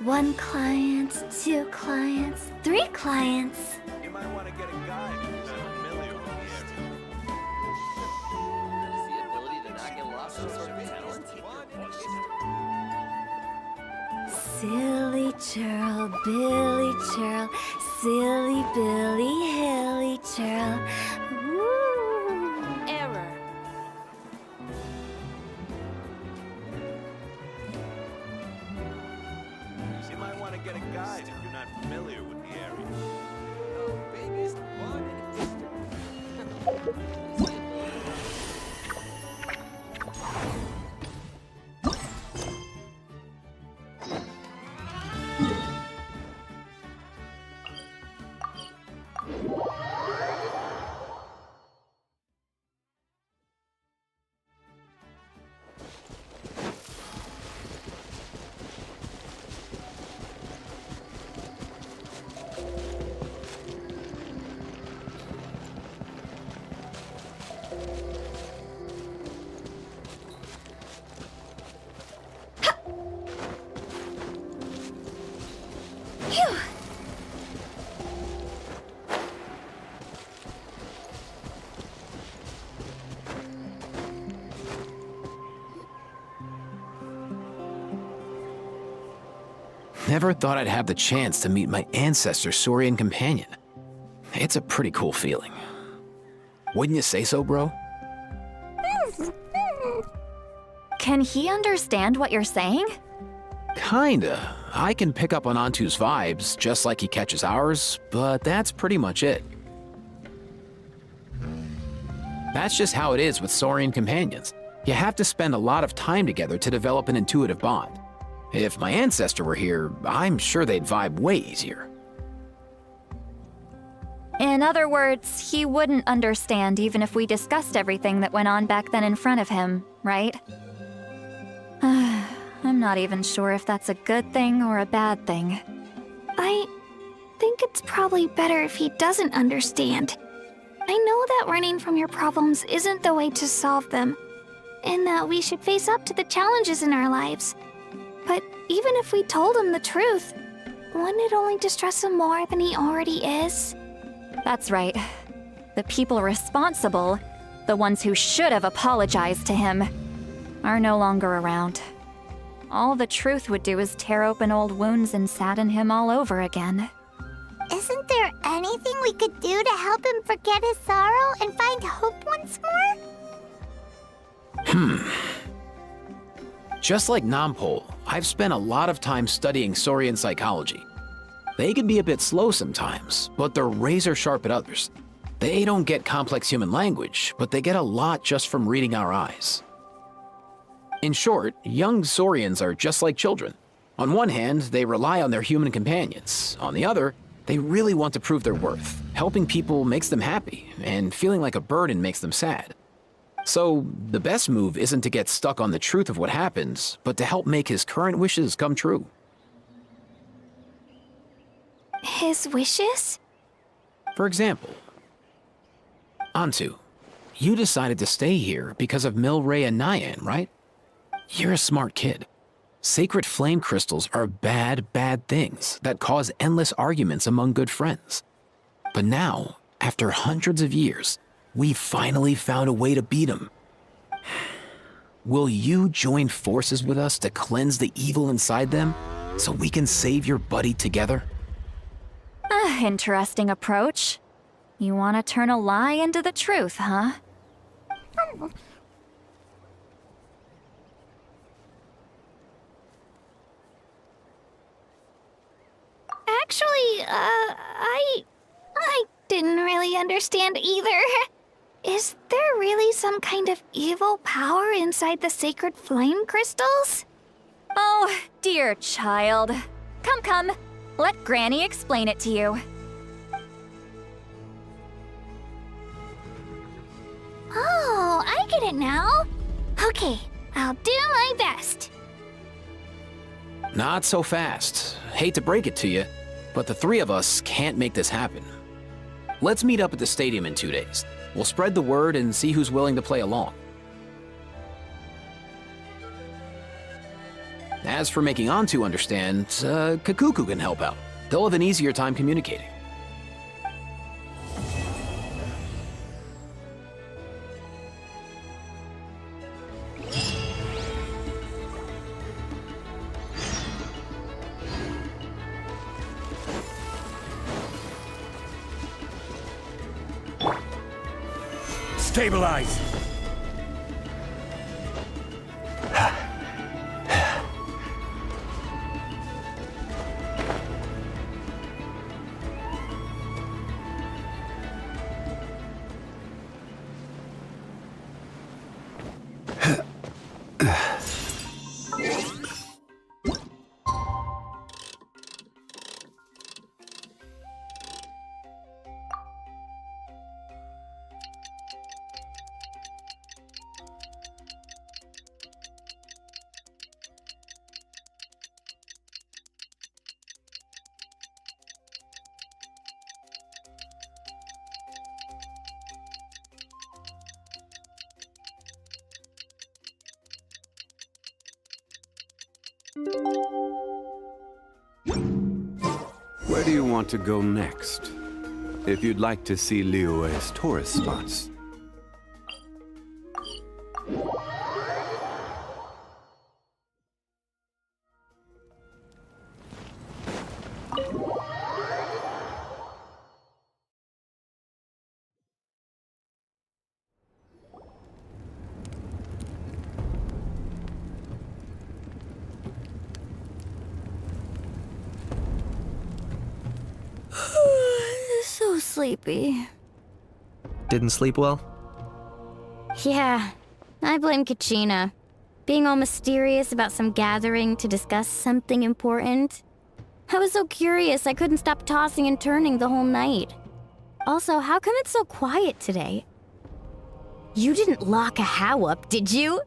1 client, 2 clients, 3 clients. You might want to get a guide if you're not familiar with the area. Is the ability to not get lost some sort of talent? Silly churl, Billy churl, silly Billy, hilly churl. Woo. Error. You might want to get a guide if you're not familiar with the area. Oh, baby's fun and interesting. Phew. Never thought I'd have the chance to meet my ancestor Saurian companion. It's a pretty cool feeling. Wouldn't you say so, bro? Can he understand what you're saying? Kinda. I can pick up on Antu's vibes, just like he catches ours, but that's pretty much it. That's just how it is with Saurian companions. You have to spend a lot of time together to develop an intuitive bond. If my ancestor were here, I'm sure they'd vibe way easier. In other words, he wouldn't understand even if we discussed everything that went on back then in front of him, right? I'm not even sure if that's a good thing or a bad thing. I think it's probably better if he doesn't understand. I know that running from your problems isn't the way to solve them, and that we should face up to the challenges in our lives. But even if we told him the truth, wouldn't it only distress him more than he already is? That's right. The people responsible, the ones who should have apologized to him, are no longer around. All the truth would do is tear open old wounds and sadden him all over again. Isn't there anything we could do to help him forget his sorrow and find hope once more? Just like Nampol, I've spent a lot of time studying Saurian psychology. They can be a bit slow sometimes, but they're razor sharp at others. They don't get complex human language, but they get a lot just from reading our eyes. In short, young Saurians are just like children. On one hand, they rely on their human companions. On the other, they really want to prove their worth. Helping people makes them happy, and feeling like a burden makes them sad. So, the best move isn't to get stuck on the truth of what happens, but to help make his current wishes come true. His wishes? For example, Antu, you decided to stay here because of Milray and Nyan, right? You're a smart kid. Sacred flame crystals are bad, bad things that cause endless arguments among good friends. But now, after hundreds of years, we finally found a way to beat them. Will you join forces with us to cleanse the evil inside them so we can save your buddy together? Interesting approach. You want to turn a lie into the truth, huh? Actually, I didn't really understand either. Is there really some kind of evil power inside the sacred flame crystals? Oh, dear child. Come. Let Granny explain it to you. Oh, I get it now. Okay, I'll do my best. Not so fast. Hate to break it to you, but the three of us can't make this happen. Let's meet up at the stadium in 2 days. We'll spread the word and see who's willing to play along. As for making Antu understand, Kakuku can help out. They'll have an easier time communicating. Stabilize! Where do you want to go next? If you'd like to see Liyue's tourist spots. So sleepy. Didn't sleep well? Yeah, I blame Kachina. Being all mysterious about some gathering to discuss something important. I was so curious I couldn't stop tossing and turning the whole night. Also, how come it's so quiet today? You didn't lock a How up, did you?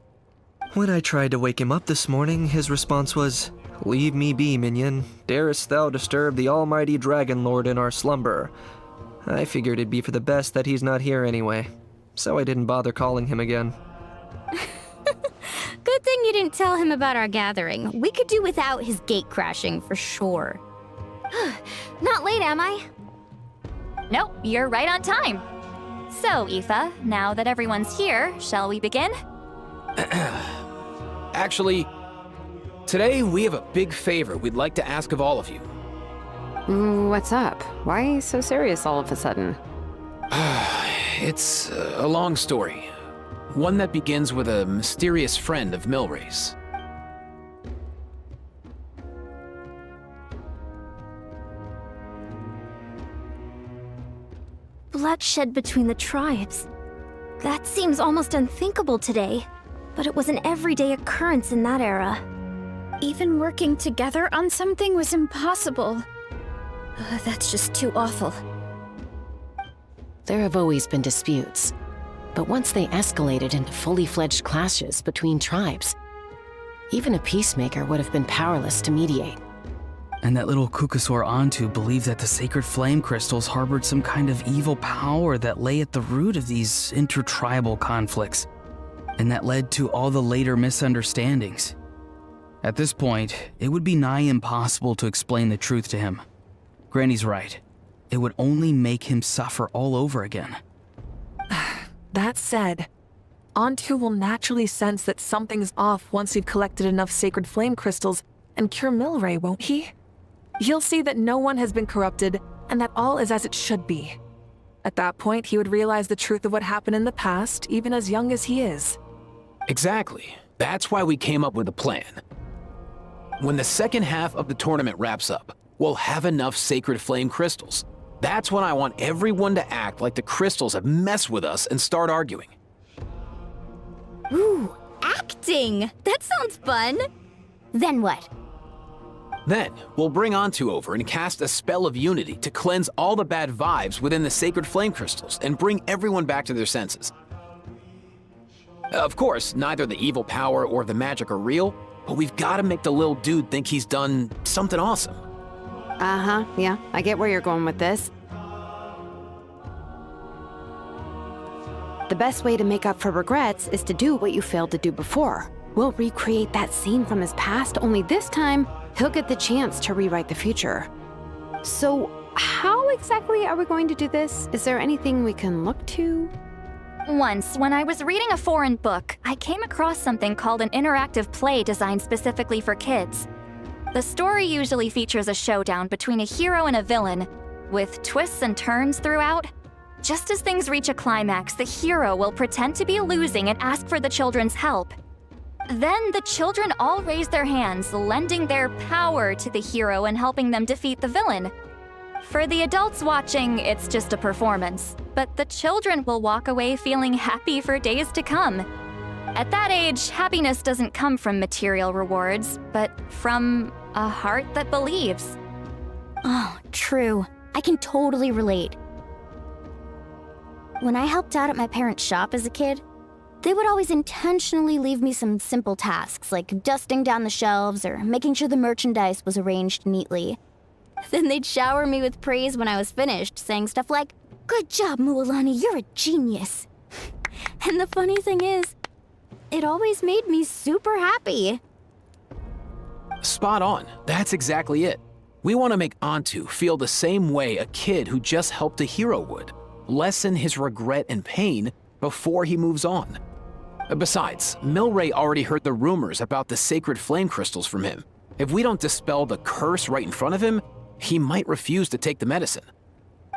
When I tried to wake him up this morning, his response was, "Leave me be, minion. Darest thou disturb the almighty Dragon Lord in our slumber?" I figured it'd be for the best that he's not here anyway, so I didn't bother calling him again. Good thing you didn't tell him about our gathering. We could do without his gate crashing for sure. Not late, am I? Nope, you're right on time. So, Aoife, now that everyone's here, shall we begin? Actually, today we have a big favor we'd like to ask of all of you. What's up? Why so serious all of a sudden? It's a long story. One that begins with a mysterious friend of Milray's. Bloodshed between the tribes. That seems almost unthinkable today, but it was an everyday occurrence in that era. Even working together on something was impossible. That's just too awful. There have always been disputes, but once they escalated into fully fledged clashes between tribes, even a peacemaker would have been powerless to mediate. And that little Kukusor Antu believed that the sacred flame crystals harbored some kind of evil power that lay at the root of these intertribal conflicts, and that led to all the later misunderstandings. At this point, it would be nigh impossible to explain the truth to him. Granny's right. It would only make him suffer all over again. That said, Antu will naturally sense that something's off once you've collected enough sacred flame crystals and cure Milray, won't he? He'll see that no one has been corrupted and that all is as it should be. At that point, he would realize the truth of what happened in the past, even as young as he is. Exactly. That's why we came up with a plan. When the second half of the tournament wraps up, we'll have enough sacred flame crystals. That's when I want everyone to act like the crystals have messed with us and start arguing. Ooh, acting! That sounds fun! Then what? Then, we'll bring Antu over and cast a spell of unity to cleanse all the bad vibes within the sacred flame crystals and bring everyone back to their senses. Of course, neither the evil power or the magic are real, but we've got to make the little dude think he's done something awesome. Uh-huh, yeah, I get where you're going with this. The best way to make up for regrets is to do what you failed to do before. we'll recreate that scene from his past, only this time, he'll get the chance to rewrite the future. So, how exactly are we going to do this? Is there anything we can look to? Once, when I was reading a foreign book, I came across something called an interactive play designed specifically for kids. The story usually features a showdown between a hero and a villain, with twists and turns throughout. Just as things reach a climax, the hero will pretend to be losing and ask for the children's help. Then the children all raise their hands, lending their power to the hero and helping them defeat the villain. For the adults watching, it's just a performance, but the children will walk away feeling happy for days to come. At that age, happiness doesn't come from material rewards, but from a heart that believes. Oh, true. I can totally relate. When I helped out at my parents' shop as a kid, they would always intentionally leave me some simple tasks like dusting down the shelves or making sure the merchandise was arranged neatly. Then they'd shower me with praise when I was finished, saying stuff like, "Good job, Mualani, you're a genius." And the funny thing is, it always made me super happy. Spot on. That's exactly it. We want to make Antu feel the same way a kid who just helped a hero would. Lessen his regret and pain before he moves on. Besides, Milray already heard the rumors about the sacred flame crystals from him. If we don't dispel the curse right in front of him, he might refuse to take the medicine.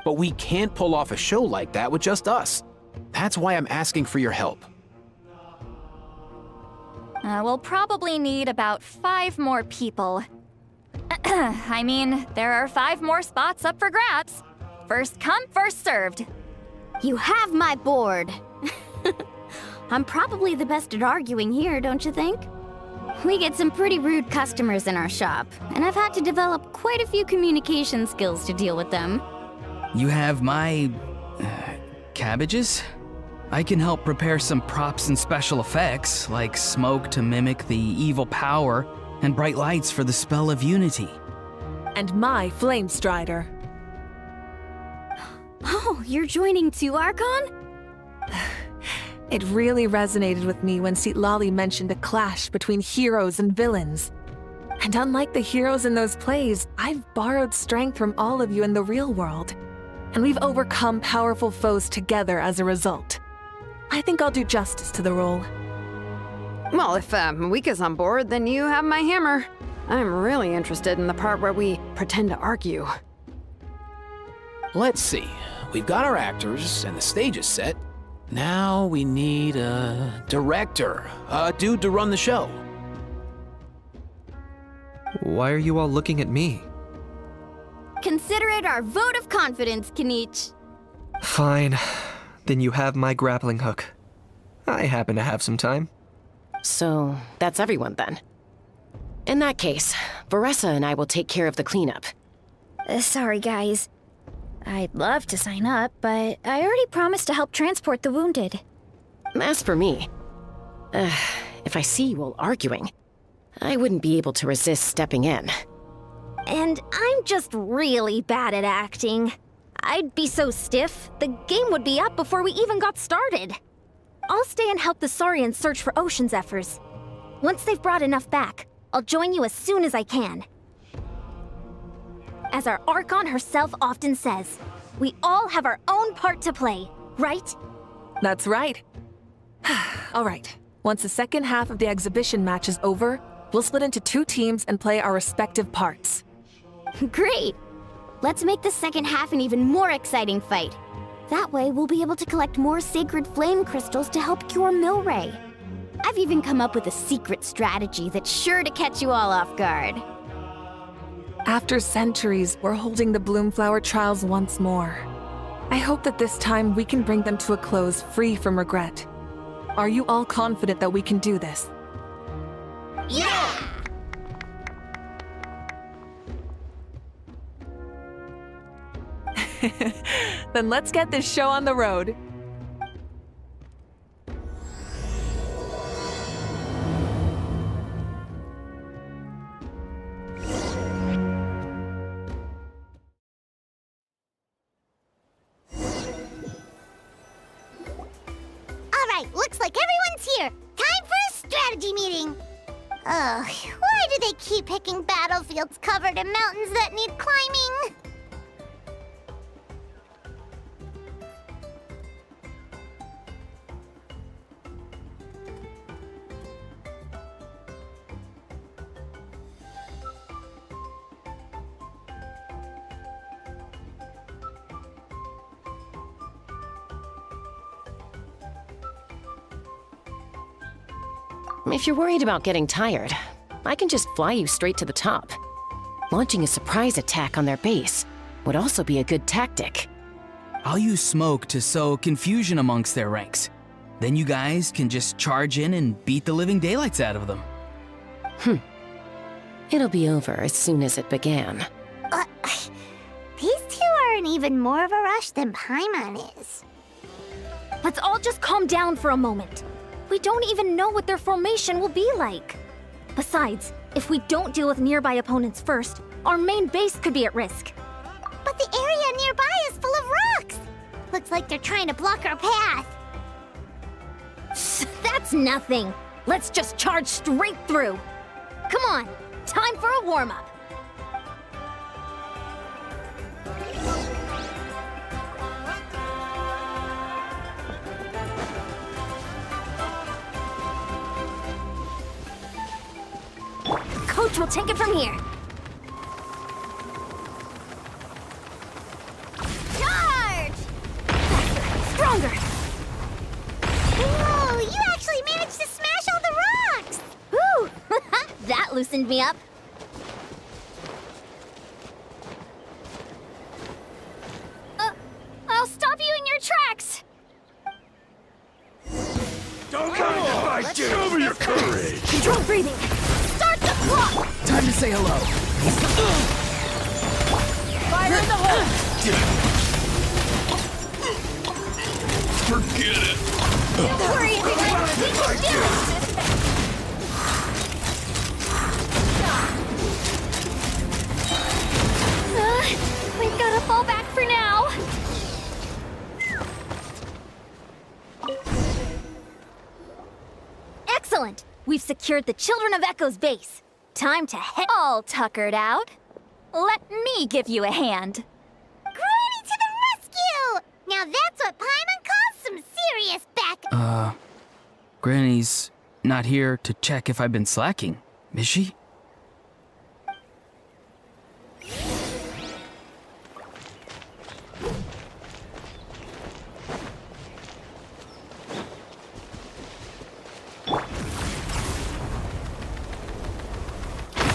But we can't pull off a show like that with just us. That's why I'm asking for your help. We'll probably need about 5 more people. I mean, there are 5 more spots up for grabs. First come, first served. You have my board. I'm probably the best at arguing here, don't you think? We get some pretty rude customers in our shop, and I've had to develop quite a few communication skills to deal with them. You have my... cabbages? I can help prepare some props and special effects, like smoke to mimic the evil power, and bright lights for the spell of unity. And my flame strider. Oh, you're joining too, Archon? It really resonated with me when Citlali mentioned a clash between heroes and villains. And unlike the heroes in those plays, I've borrowed strength from all of you in the real world. And we've overcome powerful foes together as a result. I think I'll do justice to the role. Well, if Mika's on board, then you have my hammer. I'm really interested in the part where we pretend to argue. Let's see. We've got our actors and the stage is set. Now we need a director, a dude to run the show. Why are you all looking at me? Consider it our vote of confidence, Kanich. Fine. Then you have my grappling hook. I happen to have some time. So, that's everyone then. In that case, Varessa and I will take care of the cleanup. Sorry, guys. I'd love to sign up, but I already promised to help transport the wounded. As for me, if I see you all arguing, I wouldn't be able to resist stepping in. And I'm just really bad at acting. I'd be so stiff, the game would be up before we even got started. I'll stay and help the Saurians search for Ocean Zephyrs. Once they've brought enough back, I'll join you as soon as I can. As our Archon herself often says, we all have our own part to play, right? That's right. All right. Once the second half of the exhibition match is over, we'll split into 2 teams and play our respective parts. Great! Let's make the second half an even more exciting fight. That way, we'll be able to collect more sacred flame crystals to help cure Milray. I've even come up with a secret strategy that's sure to catch you all off guard. After centuries, we're holding the Bloomflower trials once more. I hope that this time we can bring them to a close free from regret. Are you all confident that we can do this? Yeah! Then let's get this show on the road. Alright, looks like everyone's here. Time for a strategy meeting! Ugh, why do they keep picking battlefields covered in mountains that need climbing? If you're worried about getting tired, I can just fly you straight to the top. Launching a surprise attack on their base would also be a good tactic. I'll use smoke to sow confusion amongst their ranks. Then you guys can just charge in and beat the living daylights out of them. It'll be over as soon as it began. These two are in even more of a rush than Paimon is. Let's all just calm down for a moment. We don't even know what their formation will be like. Besides, if we don't deal with nearby opponents first, our main base could be at risk. But the area nearby is full of rocks! Looks like they're trying to block our path. That's nothing. Let's just charge straight through. Come on, time for a warm-up. Coach will take it from here. Charge! Stronger! Whoa, you actually managed to smash all the rocks! Woo! That loosened me up. I'll stop you in your tracks! Don't mind if I do! Show me your courage! Control breathing! Start the clock! Time to say hello. Fire in the hole! Forget it! Don't worry, everyone! We can do it! We've gotta fall back for now. Excellent! We've secured the Children of Echo's base. Time to head All tuckered out. Let me give you a hand. Granny to the rescue! Now that's what Paimon calls some serious back. Granny's not here to check if I've been slacking, is she?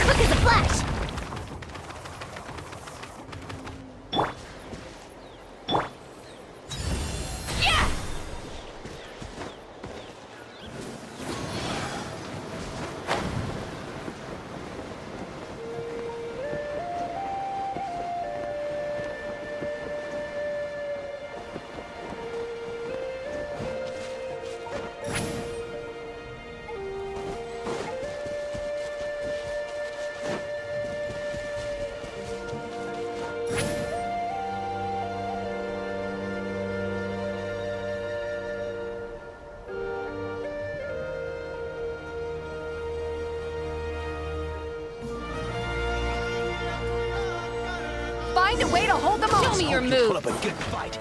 quick as a flash! Find a way to hold them off. Show me your move. Put up a good fight.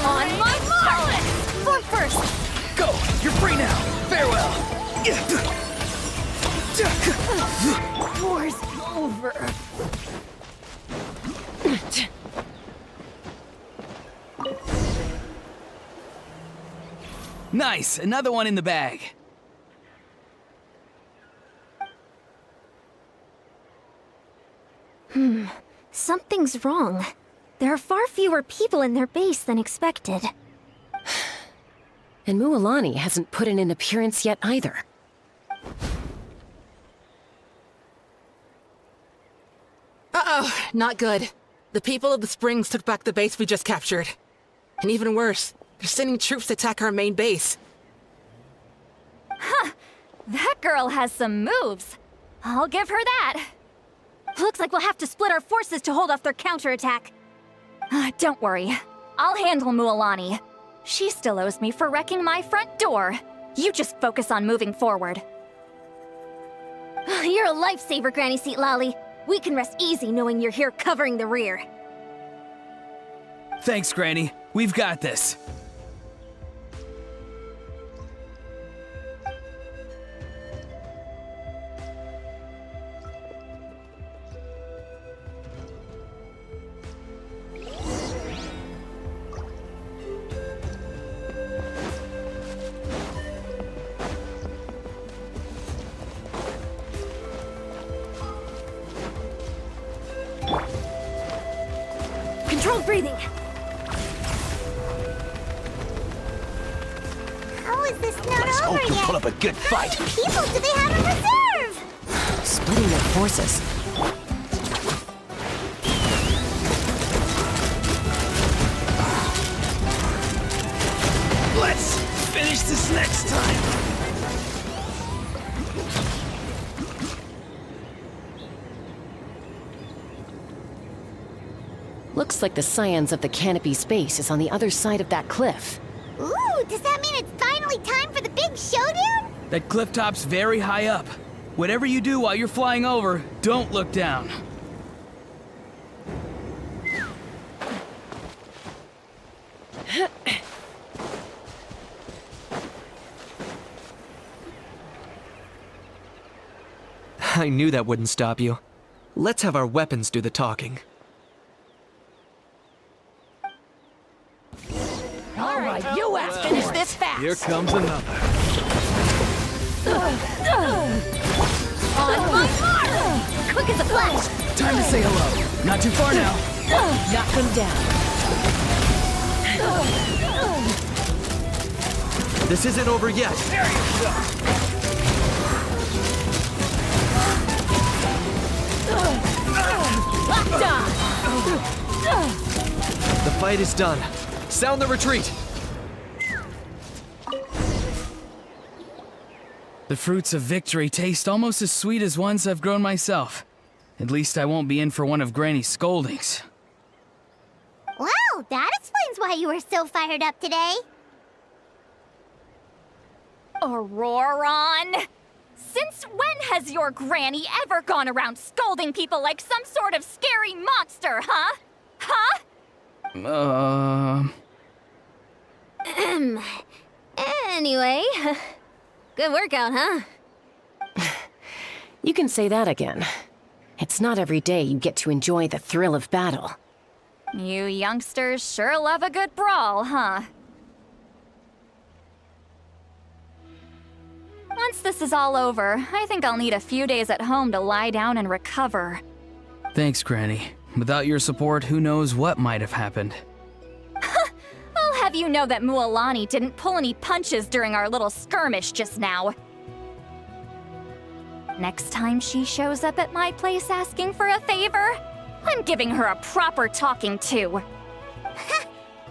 On my mark! Form first! Go! You're free now! Farewell! War's over. Nice! Another one in the bag. Something's wrong. There are far fewer people in their base than expected. And Mualani hasn't put in an appearance yet either. Uh-oh, not good. The people of the Springs took back the base we just captured. And even worse, they're sending troops to attack our main base. That girl has some moves. I'll give her that. Looks like we'll have to split our forces to hold off their counterattack. Don't worry. I'll handle Mualani. She still owes me for wrecking my front door. You just focus on moving forward. You're a lifesaver, Granny Seat Lolly. We can rest easy knowing you're here covering the rear. Thanks, Granny. We've got this. Controlled breathing. How is this not Let's over hope you'll yet? put up a good fight. How many people do they have in reserve? Splitting their forces. Let's finish this next time. Looks like the Scions of the Canopy Space is on the other side of that cliff. Ooh, does that mean it's finally time for the big showdown? That cliff top's very high up. Whatever you do while you're flying over, don't look down. I knew that wouldn't stop you. Let's have our weapons do the talking. All right, you asked finish this fast. Here comes another. On my mark! Quick as a flash! Time to say hello. Not too far now. Knock them down. This isn't over yet. The fight is done. Sound the retreat. The fruits of victory taste almost as sweet as ones I've grown myself. At least I won't be in for one of Granny's scoldings. Well, that explains why you were so fired up today. Auroron! Since when has your granny ever gone around scolding people like some sort of scary monster, huh? Huh? Anyway, good workout, huh? You can say that again. It's not every day you get to enjoy the thrill of battle. You youngsters sure love a good brawl, huh? Once this is all over, I think I'll need a few days at home to lie down and recover. Thanks, Granny. Without your support, who knows what might have happened. I'll have you know that Mualani didn't pull any punches during our little skirmish just now. Next time she shows up at my place asking for a favor, I'm giving her a proper talking to.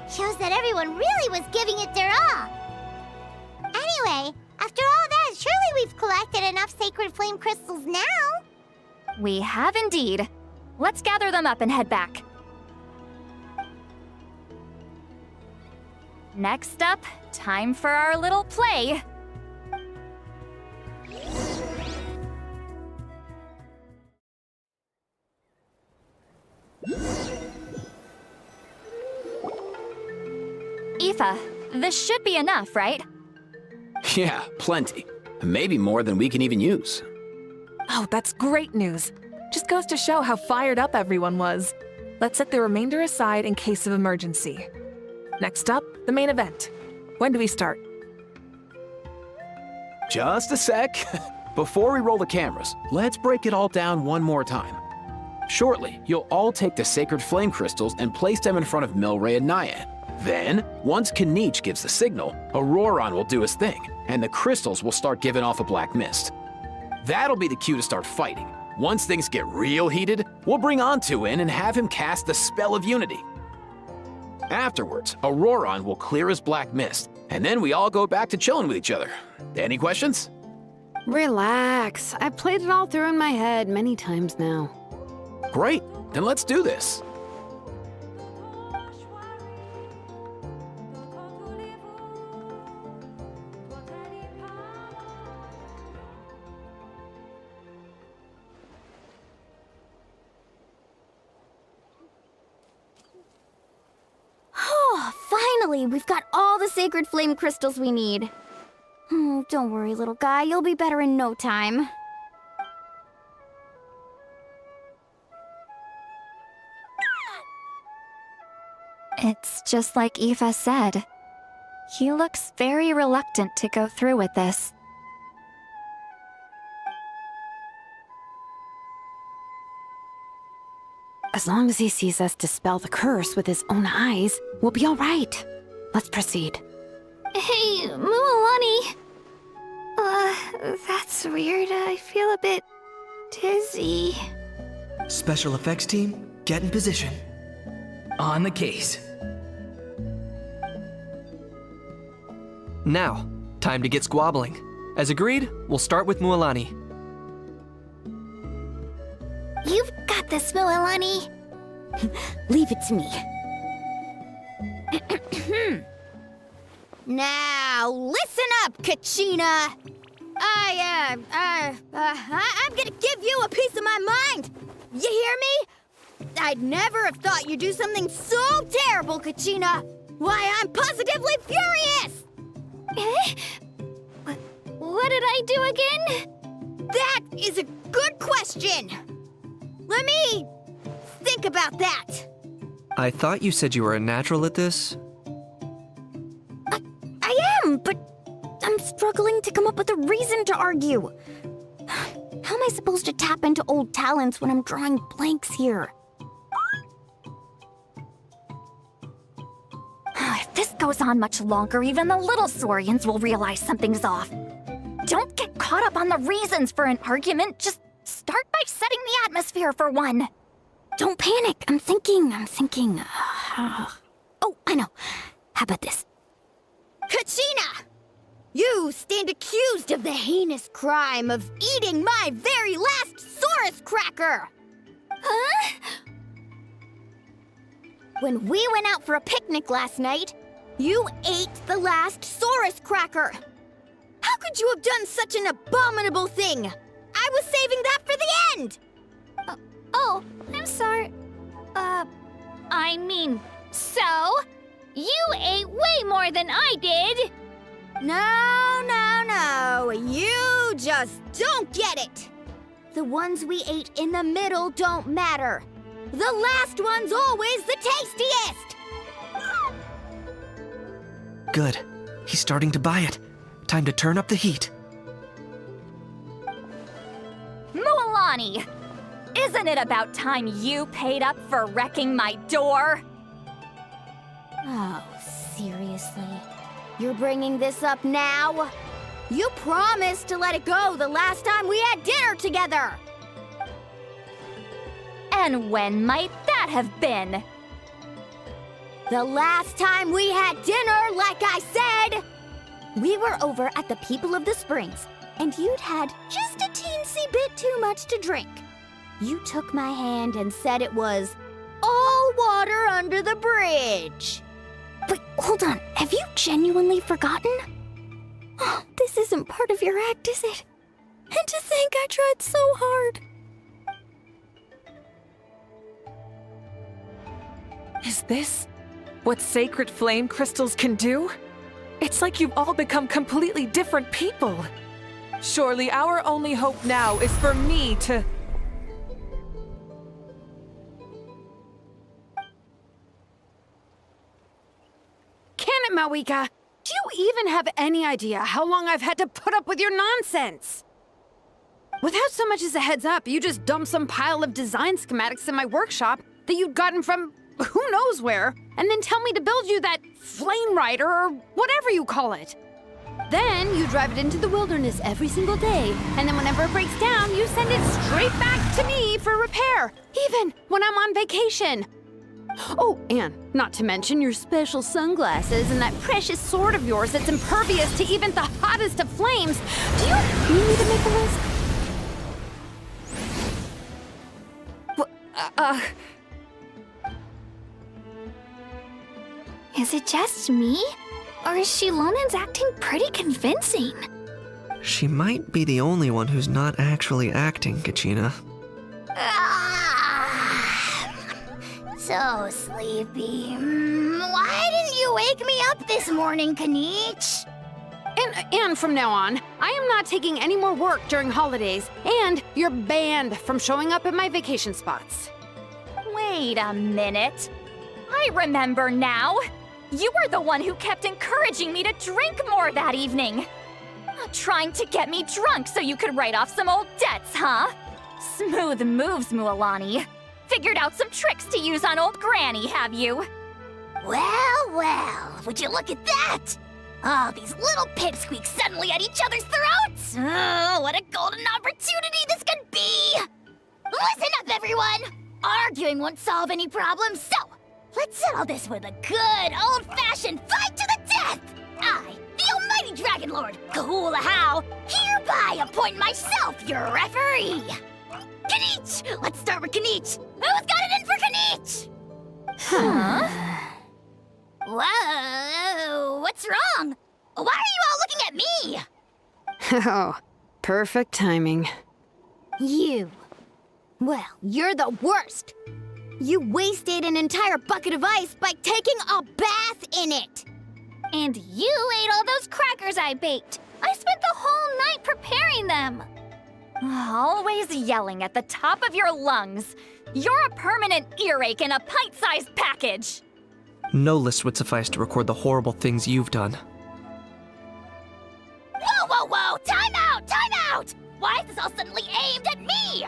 Shows that everyone really was giving it their all. Anyway, after all that, surely we've collected enough sacred flame crystals now. We have indeed. Let's gather them up and head back. Next up, time for our little play. Aoife, this should be enough, right? Yeah, plenty. Maybe more than we can even use. Oh, that's great news. Just goes to show how fired up everyone was. Let's set the remainder aside in case of emergency. Next up, the main event. When do we start? Just a sec. Before we roll the cameras, let's break it all down one more time. Shortly, you'll all take the sacred flame crystals and place them in front of Milray and Naiad. Then, once Kanich gives the signal, Auroron will do his thing, and the crystals will start giving off a black mist. That'll be the cue to start fighting. Once things get real heated, we'll bring Antu in and have him cast the spell of unity. Afterwards, Auroron will clear his black mist, and then we all go back to chilling with each other. Any questions? Relax. I've played it all through in my head many times now. Great, then let's do this. Finally, we've got all the sacred flame crystals we need. Don't worry, little guy. You'll be better in no time. It's just like Aoife said. He looks very reluctant to go through with this. As long as he sees us dispel the curse with his own eyes, we'll be all right. Let's proceed. Hey, Mualani. That's weird. I feel a bit dizzy. Special effects team, get in position. On the case. Now, time to get squabbling. As agreed, we'll start with Mualani. You've got this, Mualani. Leave it to me. Now, listen up, Kachina. I'm gonna give you a piece of my mind. You hear me? I'd never have thought you'd do something so terrible, Kachina. Why, I'm positively furious! What did I do again? That is a good question. Let me think about that. I thought you said you were a natural at this. I am, but I'm struggling to come up with a reason to argue. How am I supposed to tap into old talents when I'm drawing blanks here? If this goes on much longer, even the little Saurians will realize something's off. Don't get caught up on the reasons for an argument. Just start by setting the atmosphere for one. Don't panic. I'm thinking. Oh, I know. How about this? Kachina! You stand accused of the heinous crime of eating my very last Saurus cracker! Huh? When we went out for a picnic last night, you ate the last Saurus cracker! How could you have done such an abominable thing? I was saving that for the end! Oh, I'm sorry. I mean, so? You ate way more than I did! No. You just don't get it! The ones we ate in the middle don't matter. The last one's always the tastiest! Good. He's starting to buy it. Time to turn up the heat. Mualani! Isn't it about time you paid up for wrecking my door? Oh, seriously? You're bringing this up now? You promised to let it go the last time we had dinner together! And when might that have been? The last time we had dinner, like I said! We were over at the People of the Springs, and you'd had just a teensy bit too much to drink. You took my hand and said it was all water under the bridge. Wait, hold on. Have you genuinely forgotten? Oh, this isn't part of your act, is it? And to think I tried so hard. Is this what sacred flame crystals can do? It's like you've all become completely different people. Surely our only hope now is for me to... Can it, Mawika? Do you even have any idea how long I've had to put up with your nonsense? Without so much as a heads up, you just dumped some pile of design schematics in my workshop that you'd gotten from who knows where, and then tell me to build you that flame rider or whatever you call it. Then you drive it into the wilderness every single day, and then whenever it breaks down, you send it straight back to me for repair, even when I'm on vacation. Oh, and not to mention your special sunglasses and that precious sword of yours that's impervious to even the hottest of flames. Do you need me to make a list? Is it just me? Or is Shilonen's acting pretty convincing? She might be the only one who's not actually acting, Kachina. So sleepy. Why didn't you wake me up this morning, Kanich? And from now on, I am not taking any more work during holidays, and you're banned from showing up at my vacation spots. Wait a minute. I remember now. You were the one who kept encouraging me to drink more that evening. Trying to get me drunk so you could write off some old debts, huh? Smooth moves, Mualani. Figured out some tricks to use on old Granny, have you? Well, would you look at that? Oh, these little pipsqueaks suddenly at each other's throats! Oh, what a golden opportunity this could be! Listen up, everyone! Arguing won't solve any problems, so let's settle this with a good old-fashioned fight to the death! I, the almighty Dragon Lord, Kahula, hereby appoint myself your referee! Kanich! Let's start with Kanich! Who's got it in for Kanich? Huh? Whoa, what's wrong? Why are you all looking at me? Oh, perfect timing. You. Well, you're the worst. You wasted an entire bucket of ice by taking a bath in it. And you ate all those crackers I baked. I spent the whole night preparing them. Always yelling at the top of your lungs. You're a permanent earache in a pint-sized package. No list would suffice to record the horrible things you've done. Whoa! Time out! Why is this all suddenly aimed at me?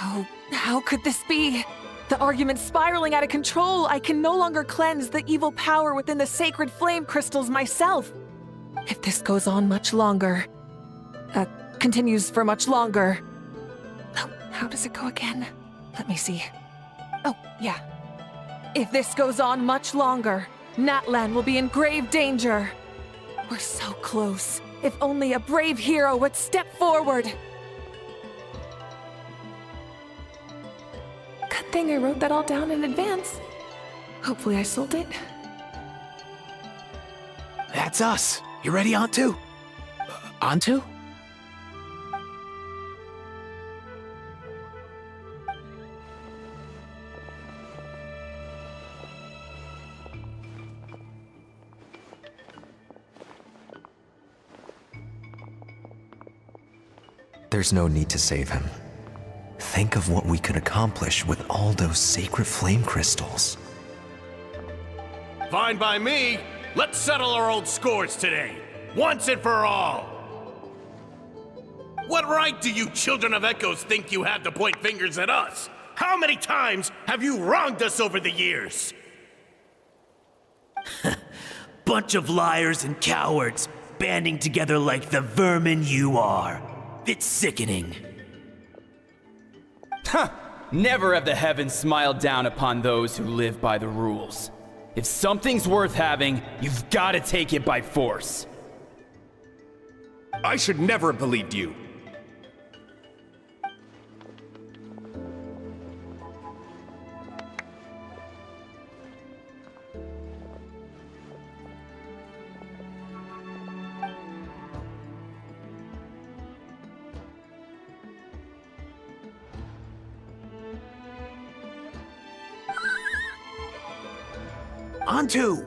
Oh, how could this be? The argument's spiraling out of control. I can no longer cleanse the evil power within the sacred flame crystals myself. If this goes on much longer, continues for much longer. Oh, how does it go again? Let me see. Oh, yeah. If this goes on much longer, Natlan will be in grave danger. We're so close. If only a brave hero would step forward. Good thing I wrote that all down in advance. Hopefully I sold it. That's us. You ready, Antu? Antu? There's no need to save him. Think of what we could accomplish with all those sacred flame crystals. Fine by me. Let's settle our old scores today, once and for all. What right do you children of Echoes think you have to point fingers at us? How many times have you wronged us over the years? Bunch of liars and cowards, banding together like the vermin you are. It's sickening. Huh! Never have the heavens smiled down upon those who live by the rules. If something's worth having, you've got to take it by force. I should never have believed you. Antu!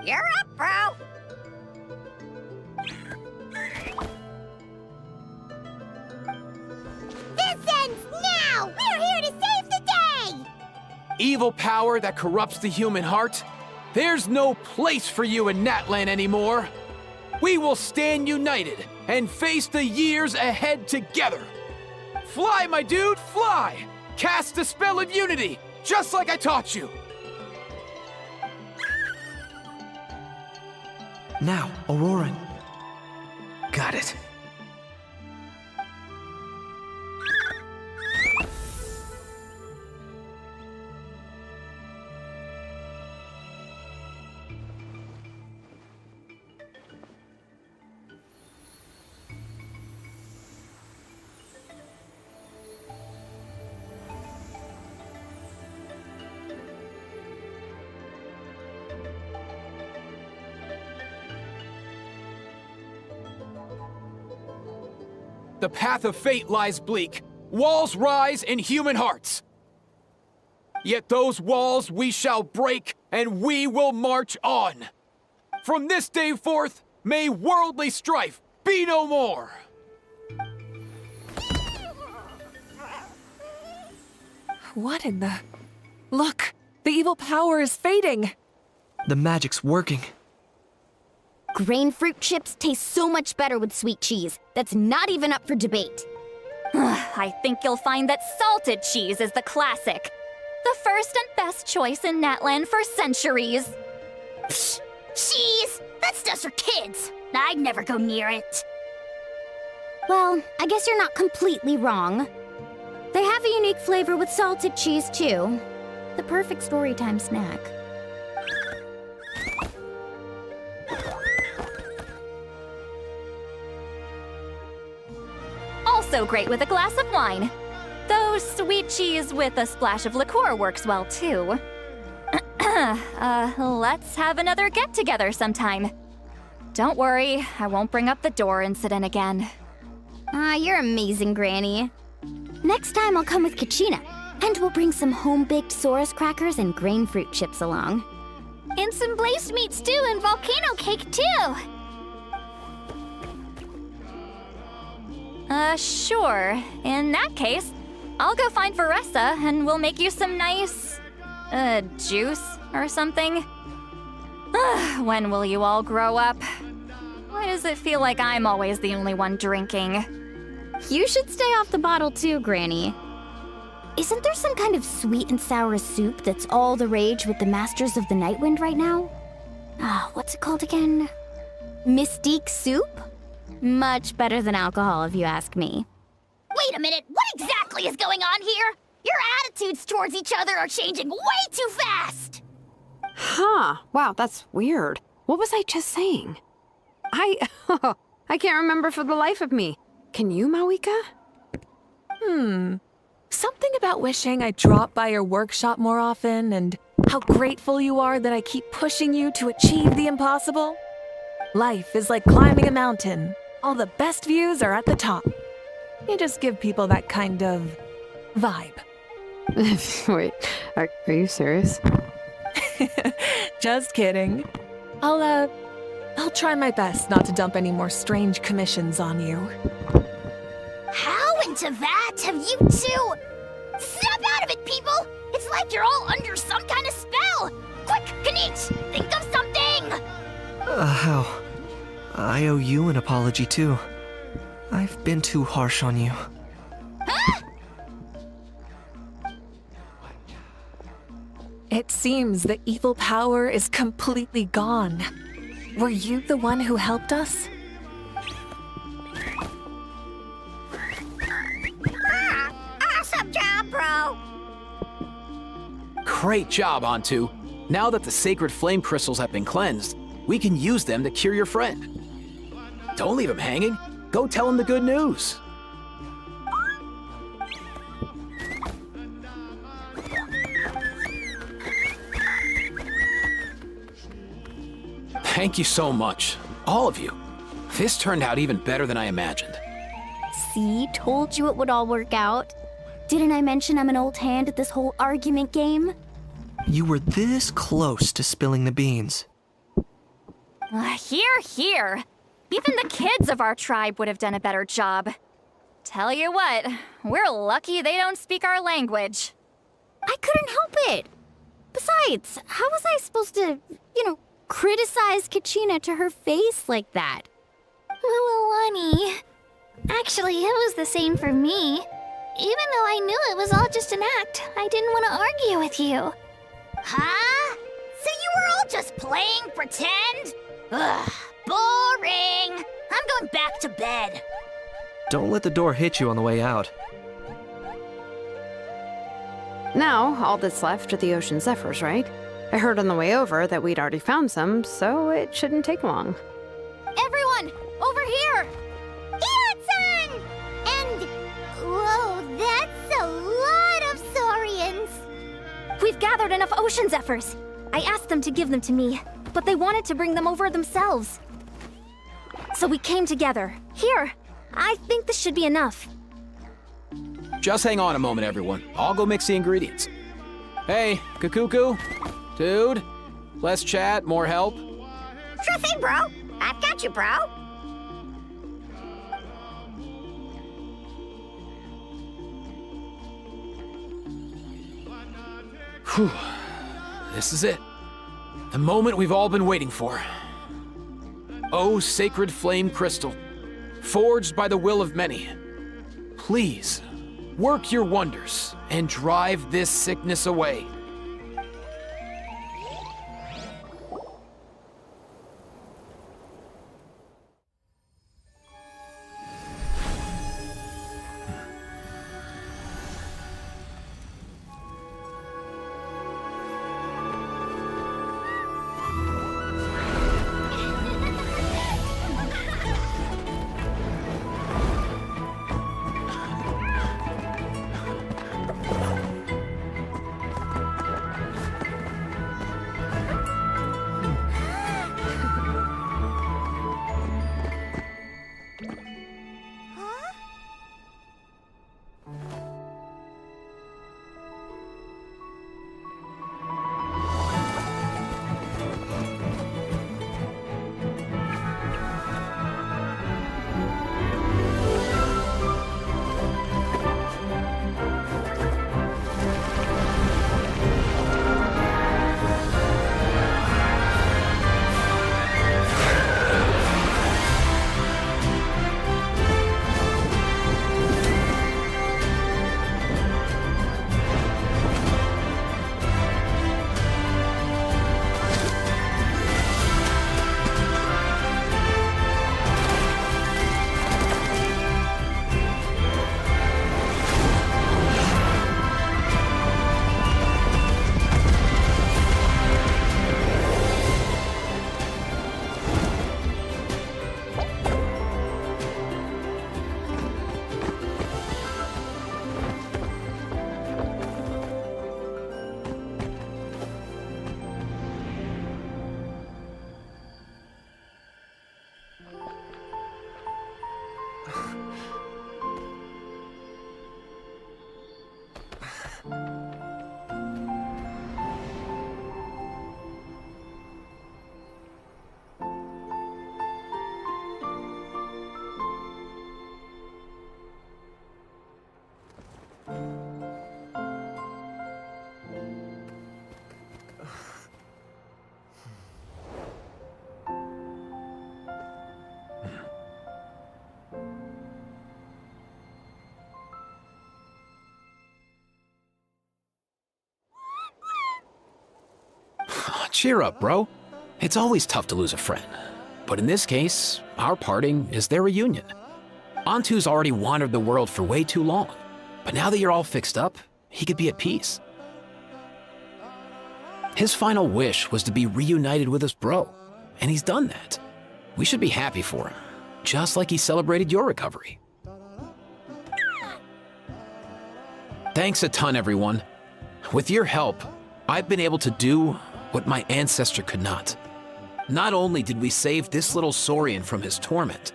You're up, bro! This ends now! We're here to save the day! Evil power that corrupts the human heart? There's no place for you in Natlan anymore. We will stand united and face the years ahead together. Fly, my dude, fly! Cast a spell of unity, just like I taught you. Now, Auroran. Got it. The path of fate lies bleak. Walls rise in human hearts. Yet those walls we shall break, and we will march on. From this day forth, may worldly strife be no more. What in the... Look! The evil power is fading! The magic's working. Grain fruit chips taste so much better with sweet cheese. That's not even up for debate. I think you'll find that salted cheese is the classic. The first and best choice in Natland for centuries. Psh, cheese! That's just for kids. I'd never go near it. Well, I guess you're not completely wrong. They have a unique flavor with salted cheese, too. The perfect storytime snack. Also great with a glass of wine. Though sweet cheese with a splash of liqueur works well, too. Let's have another get-together sometime. Don't worry, I won't bring up the door incident again. You're amazing, Granny. Next time I'll come with Kachina, and we'll bring some home-baked Saurus crackers and grain fruit chips along. And some blazed meat stew and volcano cake, too! Sure. In that case, I'll go find Varessa and we'll make you some nice, juice or something. When will you all grow up? Why does it feel like I'm always the only one drinking? You should stay off the bottle too, Granny. Isn't there some kind of sweet and sour soup that's all the rage with the Masters of the Nightwind right now? What's it called again? Mystique soup? Much better than alcohol, if you ask me. Wait a minute, what exactly is going on here? Your attitudes towards each other are changing way too fast! Huh. Wow, that's weird. What was I just saying? I can't remember for the life of me. Can you, Mawika? Something about wishing I dropped by your workshop more often and how grateful you are that I keep pushing you to achieve the impossible. Life is like climbing a mountain. All the best views are at the top. You just give people that kind of vibe. Wait, are you serious? Just kidding. I'll try my best not to dump any more strange commissions on you. How into that have you two? Snap out of it, people! It's like you're all under some kind of spell! Quick, Kanich, think of something! How? I owe you an apology, too. I've been too harsh on you. Huh? It seems the evil power is completely gone. Were you the one who helped us? Awesome job, bro! Great job, Antu. Now that the sacred flame crystals have been cleansed, we can use them to cure your friend. Don't leave him hanging. Go tell him the good news. Thank you so much, all of you. This turned out even better than I imagined. See, told you it would all work out. Didn't I mention I'm an old hand at this whole argument game? You were this close to spilling the beans. Here. Even the kids of our tribe would have done a better job. Tell you what, we're lucky they don't speak our language. I couldn't help it. Besides, how was I supposed to, criticize Kachina to her face like that? Lualani. Actually, it was the same for me. Even though I knew it was all just an act, I didn't want to argue with you. Huh? So you were all just playing pretend? Ugh, boring! I'm going back to bed. Don't let the door hit you on the way out. Now, all that's left are the ocean zephyrs, right? I heard on the way over that we'd already found some, so it shouldn't take long. Everyone, over here! Ian-san! And... whoa, that's a lot of saurians! We've gathered enough ocean zephyrs. I asked them to give them to me, but they wanted to bring them over themselves. So we came together. Here, I think this should be enough. Just hang on a moment, everyone. I'll go mix the ingredients. Hey, Kakuku? Dude? Less chat, more help? Sure thing, bro. I've got you, bro. Whew. This is it. The moment we've all been waiting for. Oh, sacred flame crystal, forged by the will of many, please, work your wonders and drive this sickness away. Cheer up, bro. It's always tough to lose a friend. But in this case, our parting is their reunion. Antu's already wandered the world for way too long. But now that you're all fixed up, he could be at peace. His final wish was to be reunited with his bro, and he's done that. We should be happy for him, just like he celebrated your recovery. Thanks a ton, everyone. With your help, I've been able to do what my ancestor could not. Not only did we save this little Saurian from his torment,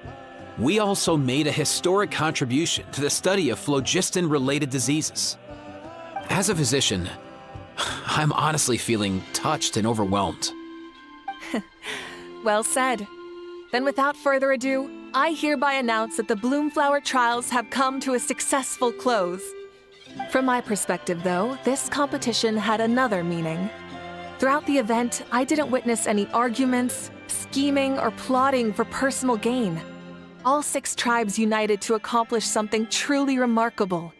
we also made a historic contribution to the study of phlogiston-related diseases. As a physician, I'm honestly feeling touched and overwhelmed. Well said. Then without further ado, I hereby announce that the Bloomflower trials have come to a successful close. From my perspective, though, this competition had another meaning. Throughout the event, I didn't witness any arguments, scheming, or plotting for personal gain. All 6 tribes united to accomplish something truly remarkable.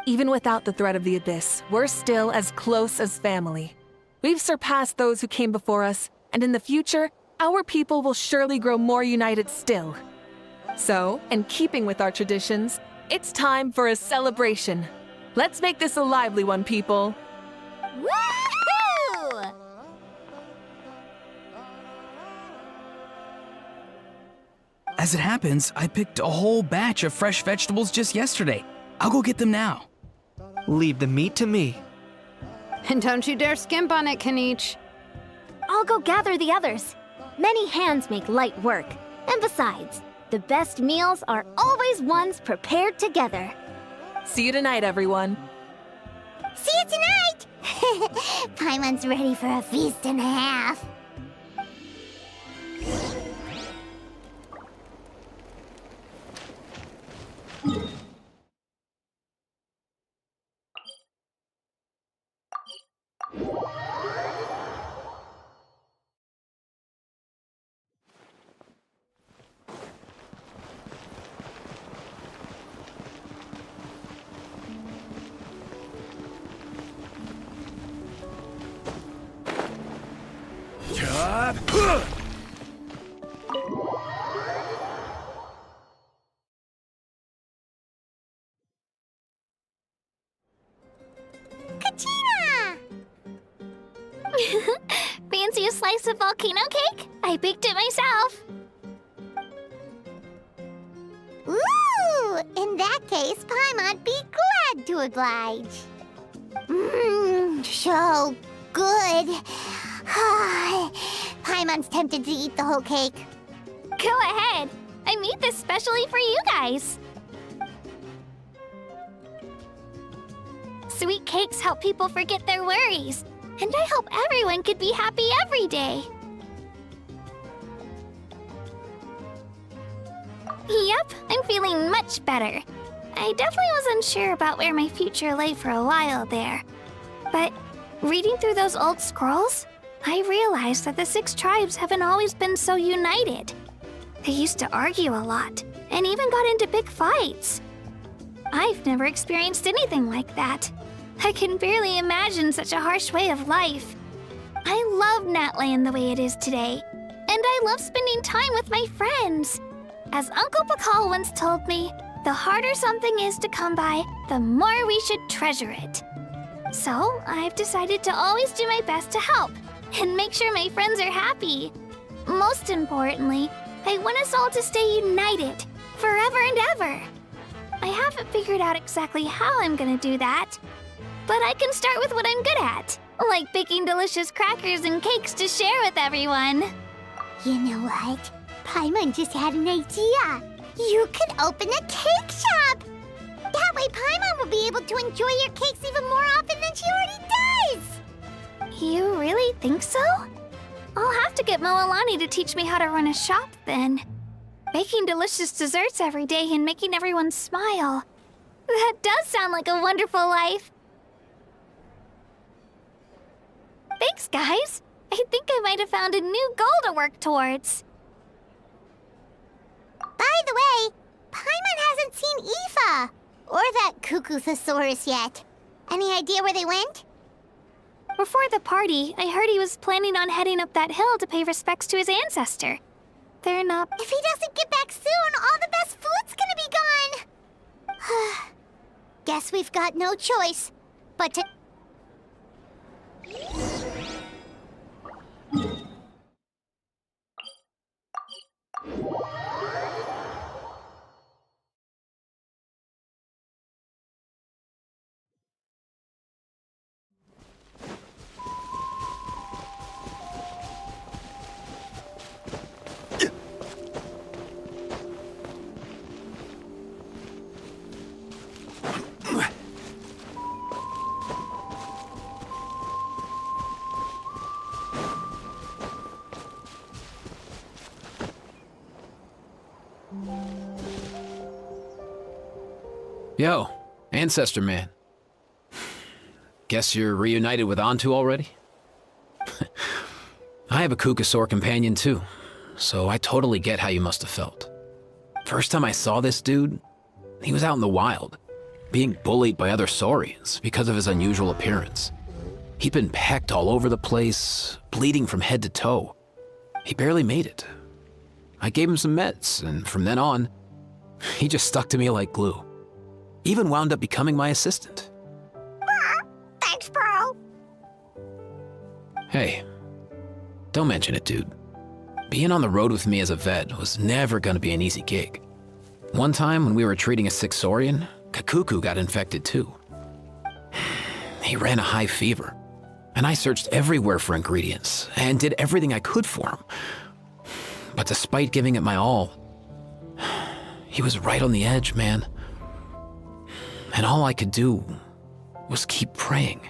Even without the threat of the Abyss, we're still as close as family. We've surpassed those who came before us, and in the future, our people will surely grow more united still. So, in keeping with our traditions, it's time for a celebration. Let's make this a lively one, people. Woohoo! As it happens, I picked a whole batch of fresh vegetables just yesterday. I'll go get them now. Leave the meat to me. And don't you dare skimp on it, Kanich. I'll go gather the others. Many hands make light work. And besides, The best meals are always ones prepared together. See you tonight, everyone. See you tonight! Paimon's ready for a feast and a half. Katina! Fancy a slice of volcano cake? I baked it myself. Ooh! In that case, Paimon'd be glad to oblige. Mmm, so good. Paimon's tempted to eat the whole cake. Go ahead. I made this specially for you guys. Sweet cakes help people forget their worries. And I hope everyone could be happy every day. Yep, I'm feeling much better. I definitely was unsure about where my future lay for a while there. But reading through those old scrolls, I realized that the 6 tribes haven't always been so united. They used to argue a lot, and even got into big fights. I've never experienced anything like that. I can barely imagine such a harsh way of life. I love Natland the way it is today, and I love spending time with my friends. As Uncle Pakal once told me, the harder something is to come by, the more we should treasure it. So I've decided to always do my best to help and make sure my friends are happy. Most importantly, I want us all to stay united, forever and ever. I haven't figured out exactly how I'm gonna do that, but I can start with what I'm good at, like baking delicious crackers and cakes to share with everyone. You know what? Paimon just had an idea. You could open a cake shop. That way Paimon will be able to enjoy your cakes even more often than she already does. You really think so? I'll have to get Moalani to teach me how to run a shop then. Baking delicious desserts every day and making everyone smile. That does sound like a wonderful life. Thanks, guys. I think I might have found a new goal to work towards. By the way, Paimon hasn't seen Aoife or that Cuckoo-thosaurus yet. Any idea where they went? Before the party, I heard he was planning on heading up that hill to pay respects to his ancestor. They're not... If he doesn't get back soon, all the best food's gonna be gone. Guess we've got no choice but to... Yo, Ancestor Man. Guess you're reunited with Antu already? I have a Kukasaur companion too, so I totally get how you must have felt. First time I saw this dude, he was out in the wild, being bullied by other saurians because of his unusual appearance. He'd been pecked all over the place, bleeding from head to toe. He barely made it. I gave him some meds, and from then on, he just stuck to me like glue. Even wound up becoming my assistant. Thanks, bro. Hey, don't mention it, dude. Being on the road with me as a vet was never gonna be an easy gig. One time when we were treating a sick saurian, Kakuku got infected too. He ran a high fever, and I searched everywhere for ingredients and did everything I could for him. But despite giving it my all, He was right on the edge, man. And all I could do was keep praying.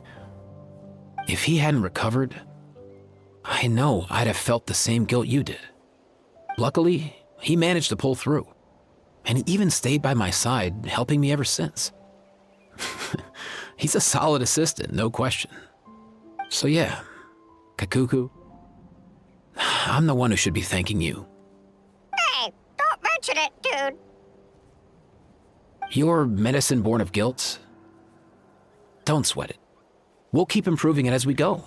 If he hadn't recovered, I know I'd have felt the same guilt you did. Luckily, he managed to pull through. And he even stayed by my side, helping me ever since. He's a solid assistant, no question. So yeah, Kakuku, I'm the one who should be thanking you. Hey, don't mention it, dude. Your medicine born of guilt? Don't sweat it. We'll keep improving it as we go.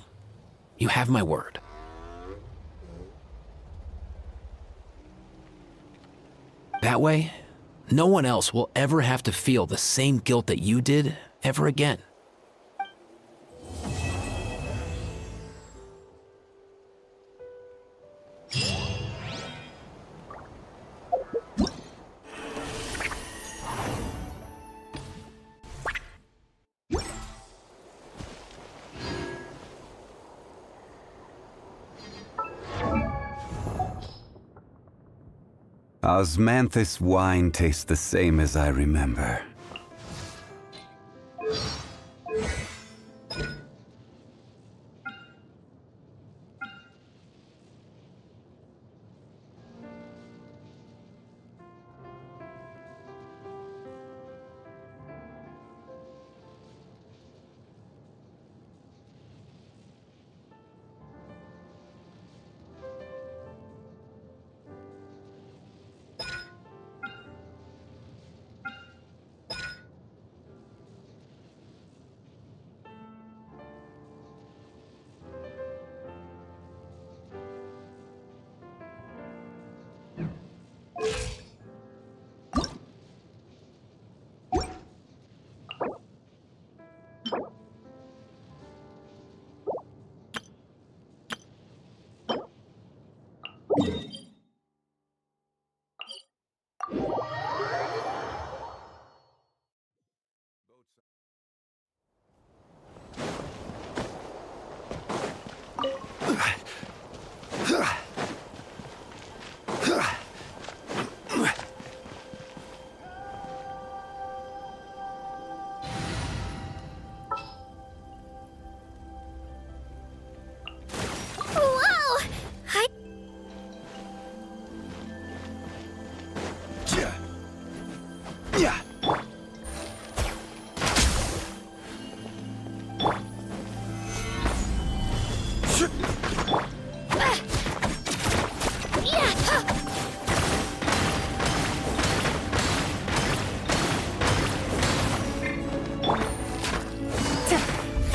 You have my word. That way, no one else will ever have to feel the same guilt that you did ever again. Osmanthus wine tastes the same as I remember.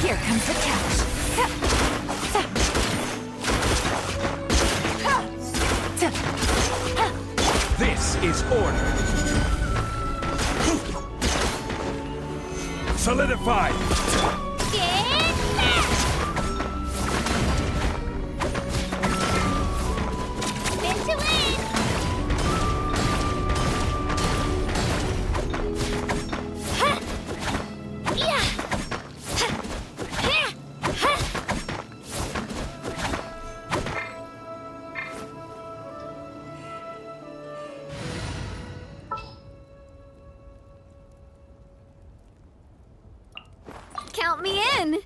Here comes the catch. This is order. Solidified. Count me in.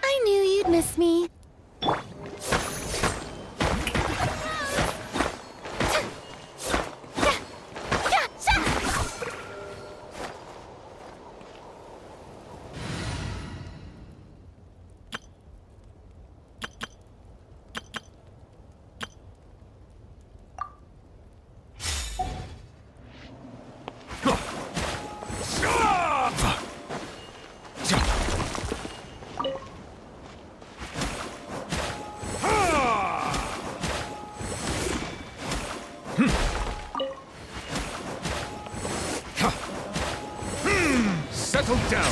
I knew you'd miss me. Settle down.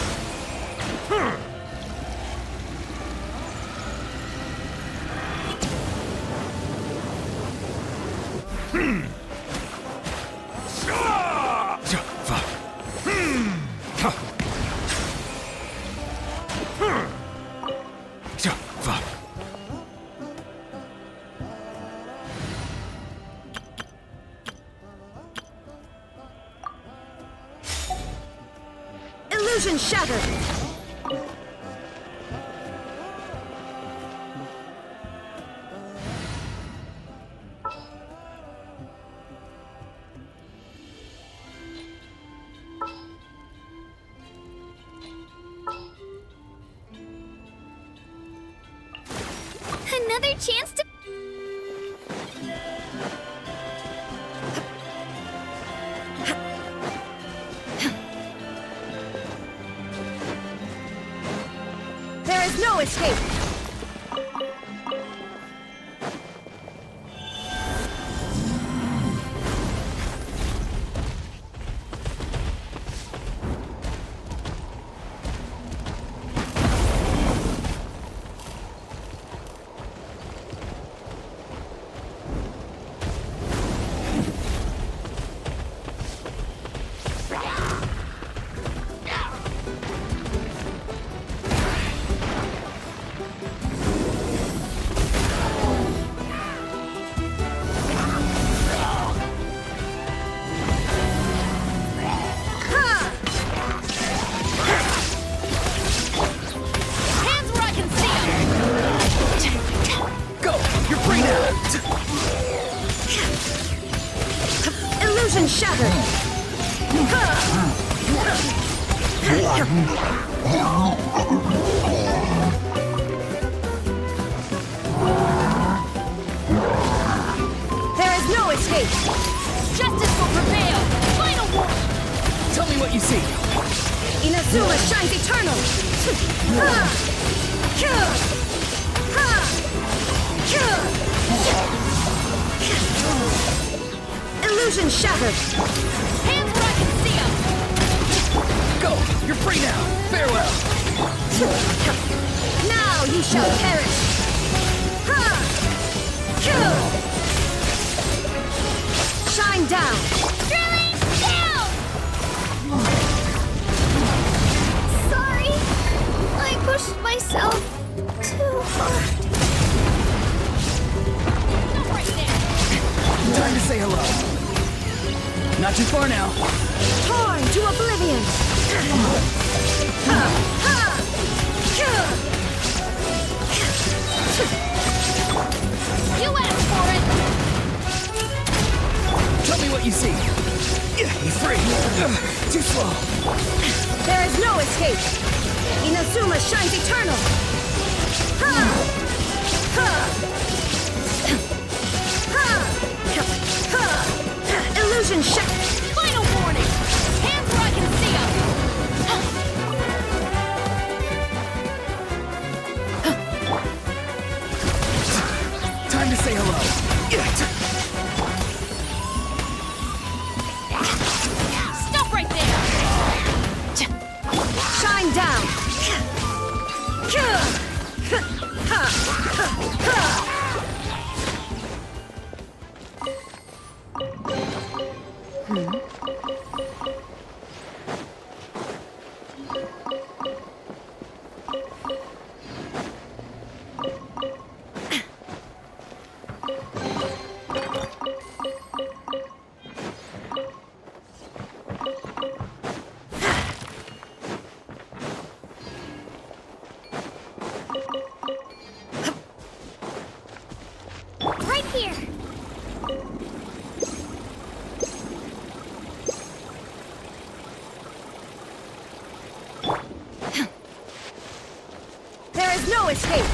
Illusion shattered! Another chance to... There is no escape! Illusion shattered! There is no escape! Justice will prevail! Final war! Tell me what you see. Inazuma shines eternal! Illusion shattered! Hands where I can see them! Go! You're free now! Farewell! Now you shall perish! Shine down! Drilling down! Sorry. I pushed myself too hard. Right there. Time to say hello. Not too far now. Torn to oblivion! You asked for it! Tell me what you see. You're free. Too slow. There is no escape! Inazuma shines eternal! Illusion shattered! Final warning! Hands where I can see them! Time to say hello. Stop right there! Shine down! Right here! There is no escape!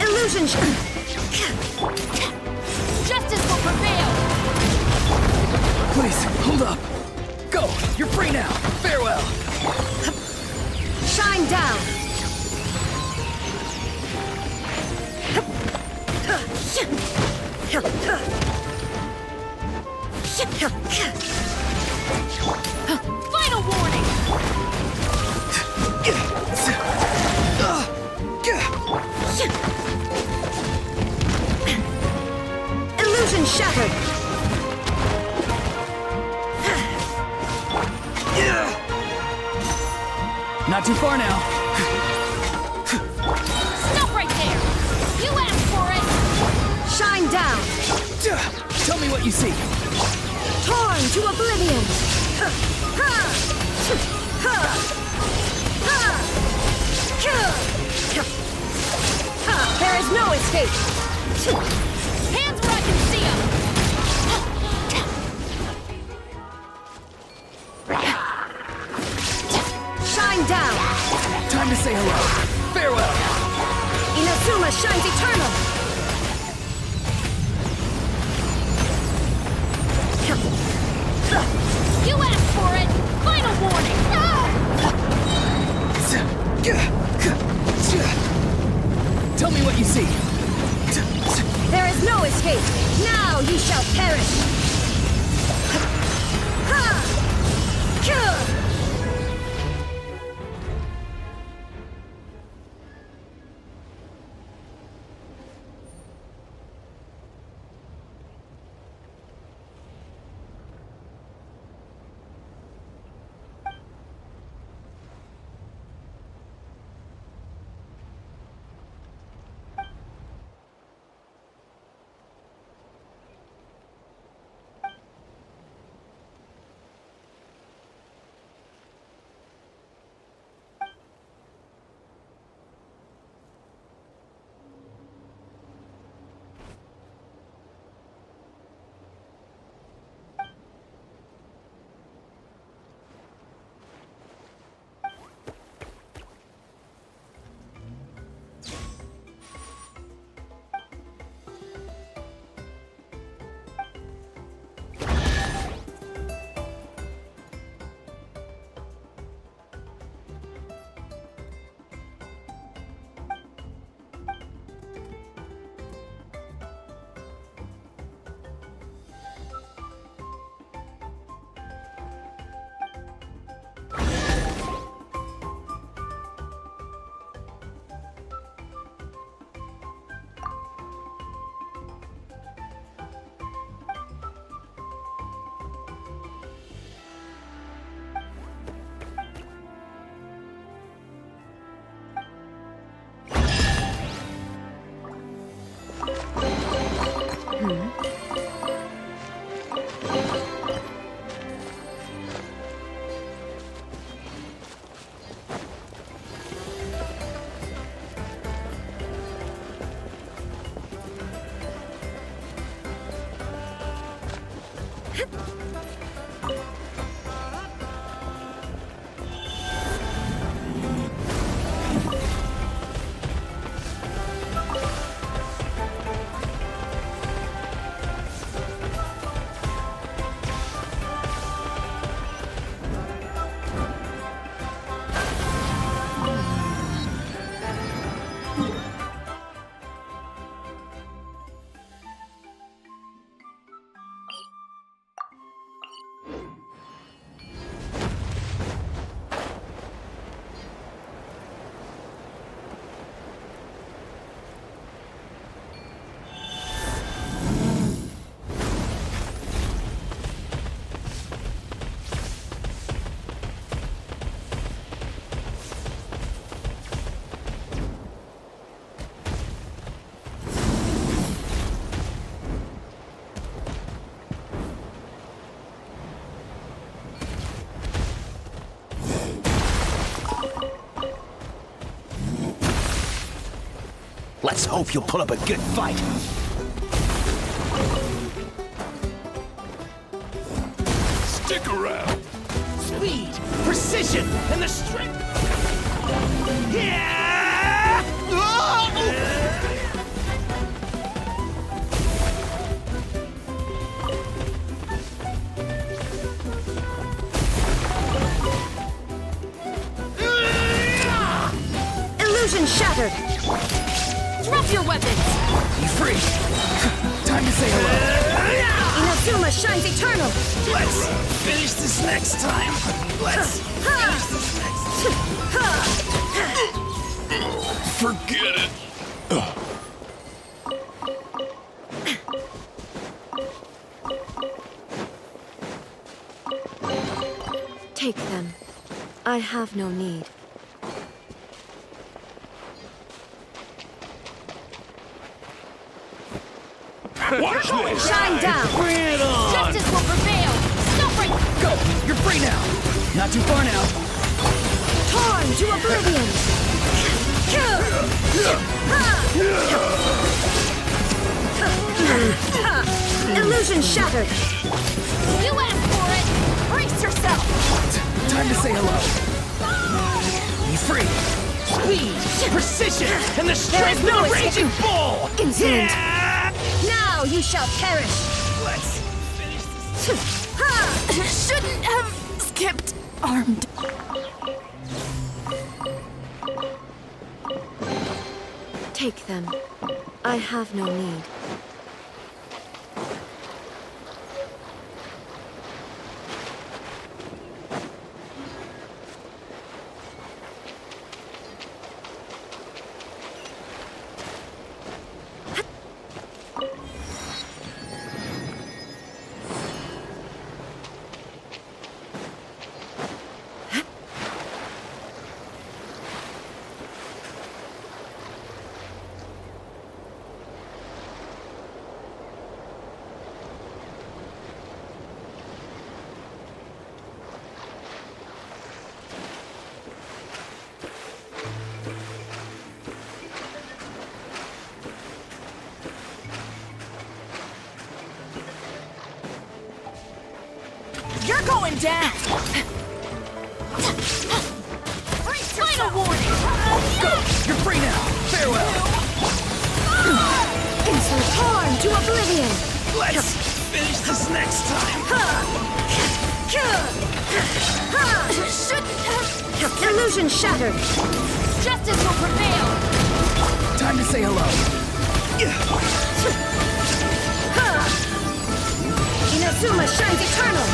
Illusion Justice will prevail! Please, hold up. Go! You're free now! Farewell! Shine down! Final warning! Illusion shattered! Not too far now. Stop right there! You asked for it! Shine down! Tell me what you see. Torn to oblivion! There is no escape! Hands where I can see them! Shine down! Time to say hello. Farewell! Inazuma shines eternal! You asked for it! Final warning! Tell me what you see. There is no escape! Now ye shall perish! Let's hope you'll put up a good fight. Stick around. Speed, precision, and the strength. Yeah! Illusion shattered! Drop your weapons! You free. Time to say hello. Inazuma shines eternal! Let's finish this next time. Let's finish this next time. Forget it. Take them. I have no need. Watch this. Shine down! Bring it on! Justice will prevail! Stop right! Go! You're free now! Not too far now. Torn to oblivion! Illusion shattered! You asked for it! Brace yourself! Time to say hello. You free. Speed, precision, and the strength no of the escape. raging bull! Insolent! Yeah! Now you shall perish! Let's finish this. Shouldn't have skipped armed. Take them. I have no need. You're going down! Final warning! Go! You're free now! Farewell! Insert torn to oblivion! Let's finish this next time! Shouldn't have... Illusion shattered! Justice will prevail! Time to say hello. Inazuma shines eternal!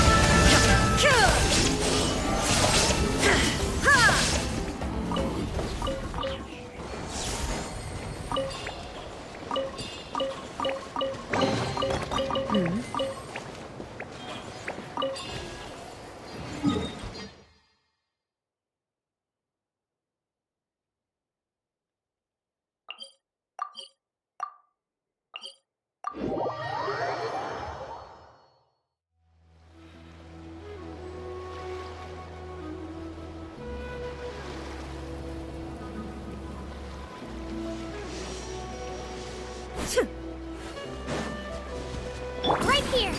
Right here!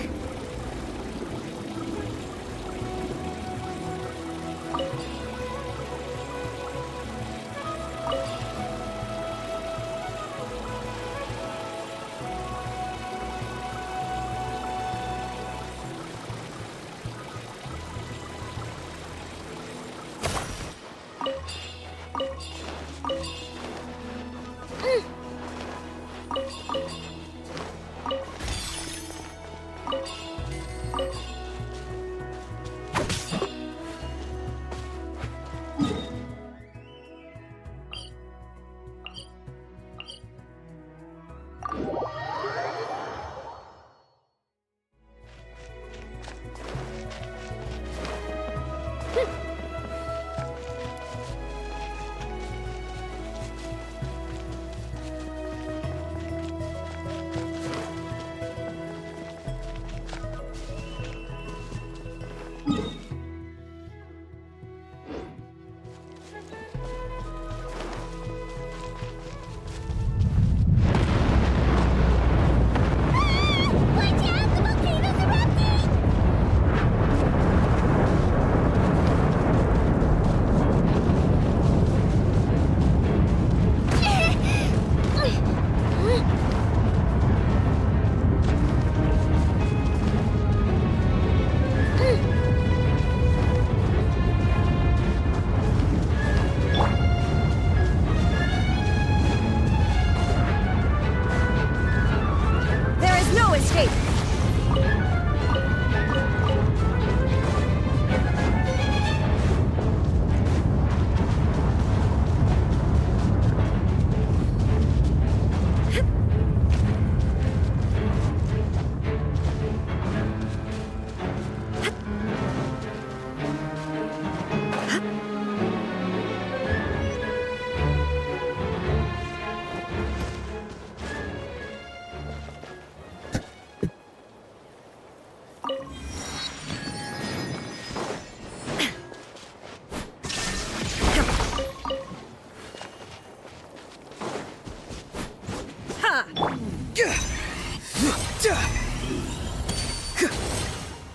escape!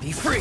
Be free!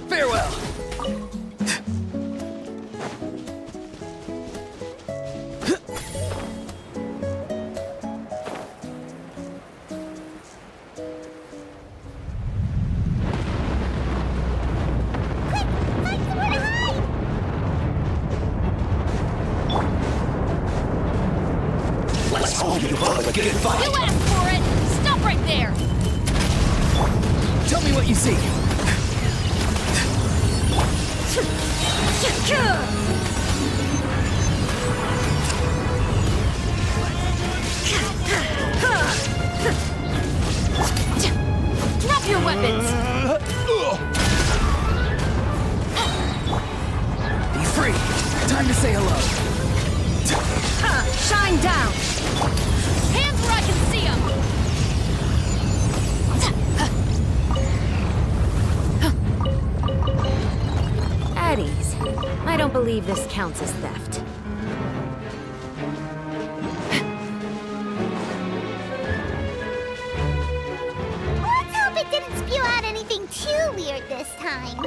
Farewell! Let's hold you up a good fight! You asked for it! Stop right there! Tell me what you see! Drop your weapons! Be free! Time to say hello! Shine down! Hands where I can see them! At ease. I don't believe this counts as theft. Let's hope it didn't spew out anything too weird this time.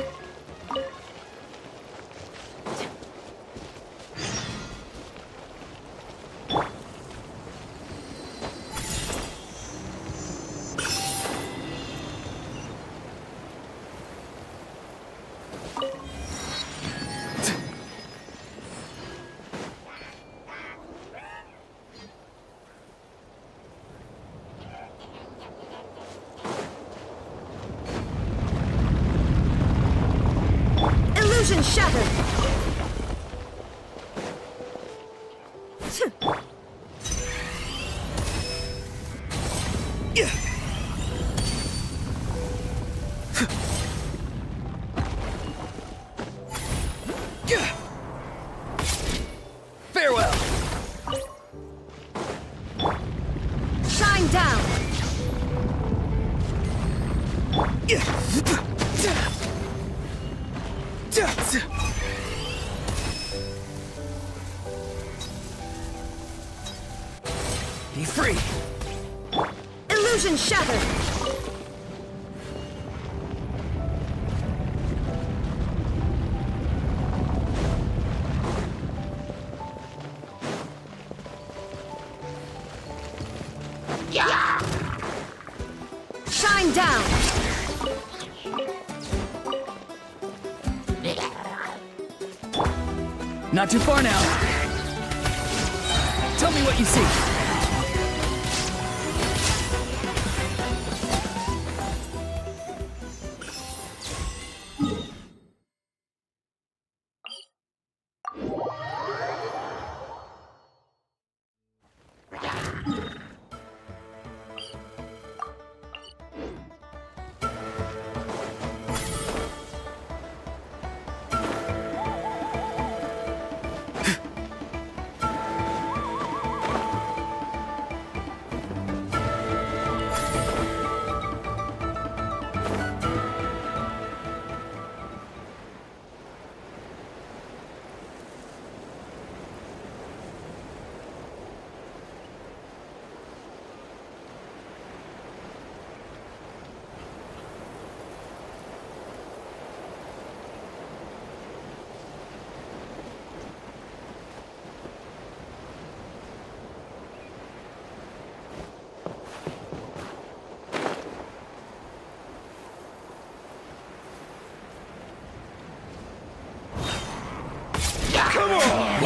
Illusion shattered! Farewell! Shine down! Be free! Illusion shattered! Not too far now. Tell me what you see.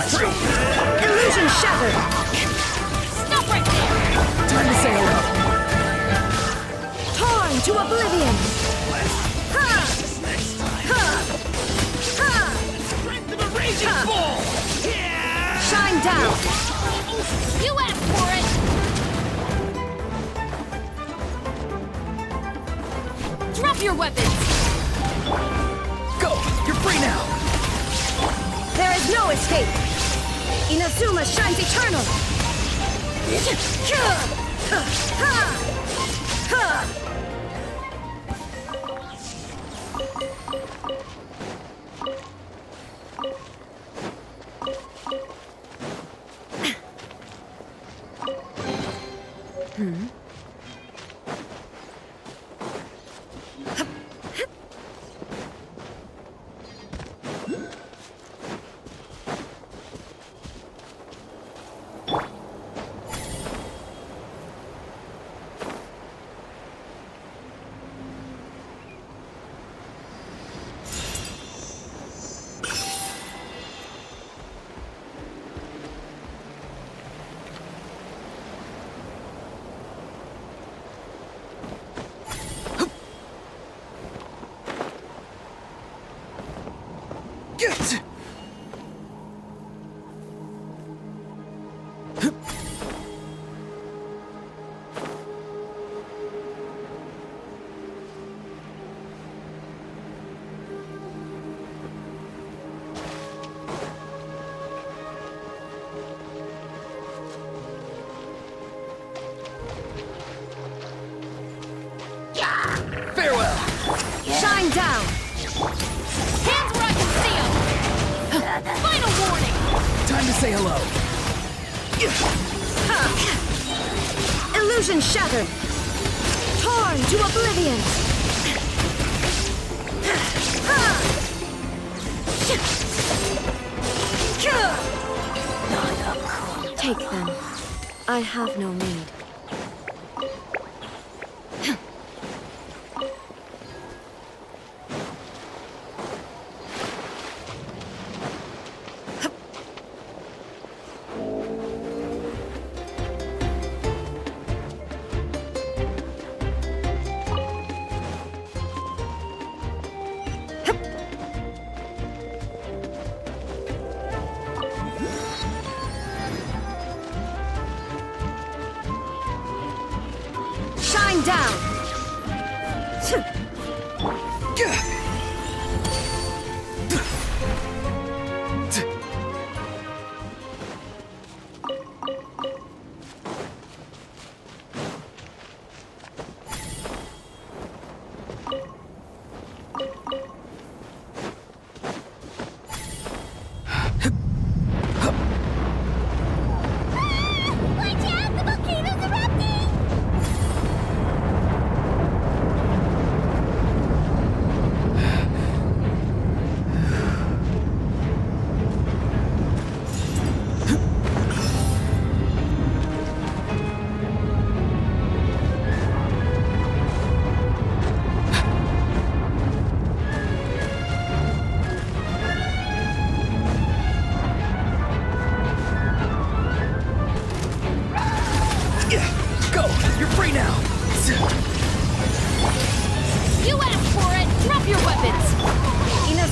Illusion shattered! Stop right there! Time to say hello. Torn to oblivion! Ha! Ha! Ha! Strength of a raging bull! Shine down! You asked for it! Drop your weapons! Go! You're free now! There is no escape! Inazuma shines eternal! Farewell! Shine down! Hands where I can see them! Final warning! Time to say hello. Illusion shattered! Torn to oblivion! Take them. I have no need.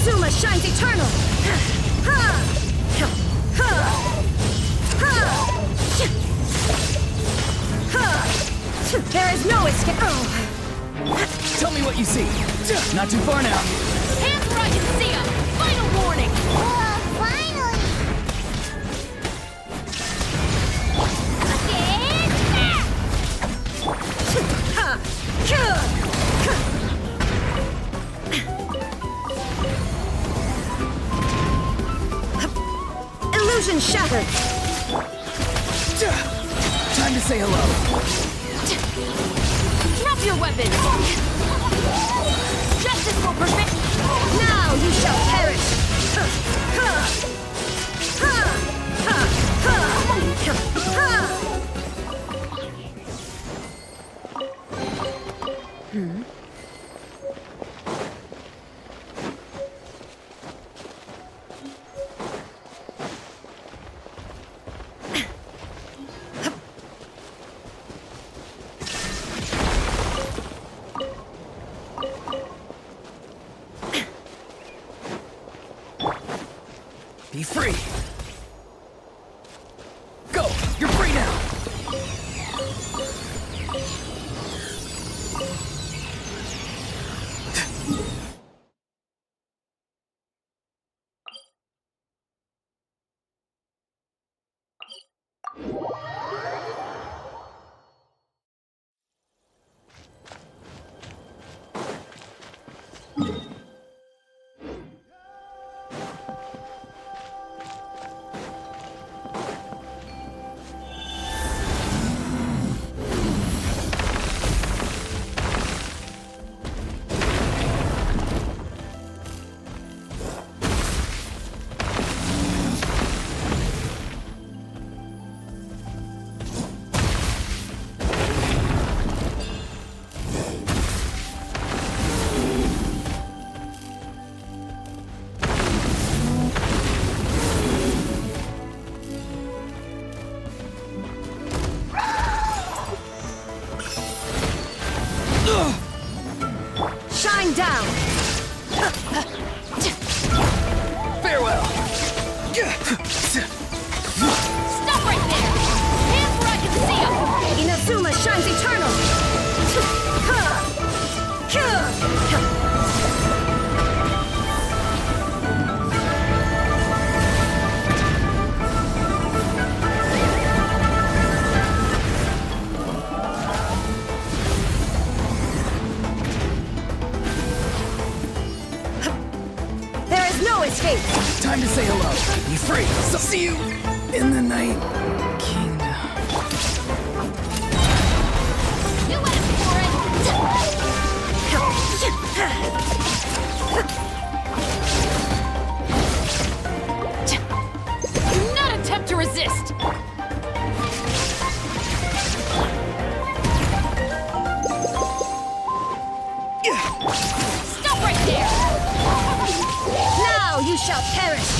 Inazuma shines eternal! There is no escape! Tell me what you see. Not too far now. Hands where I can see 'em! Final warning! Finally! Illusion shattered! Time to say hello. Drop your weapon! Justice will prevail! Now you shall perish! Be free. Go! You're free now! Shine down! Farewell! Stop right there! Hands where I can see 'em! Inazuma shines eternal! There is no escape! Time to say hello. Be free. So see you in the night kingdom. You went for it! Do not attempt to resist! Stop right there! Now you shall perish!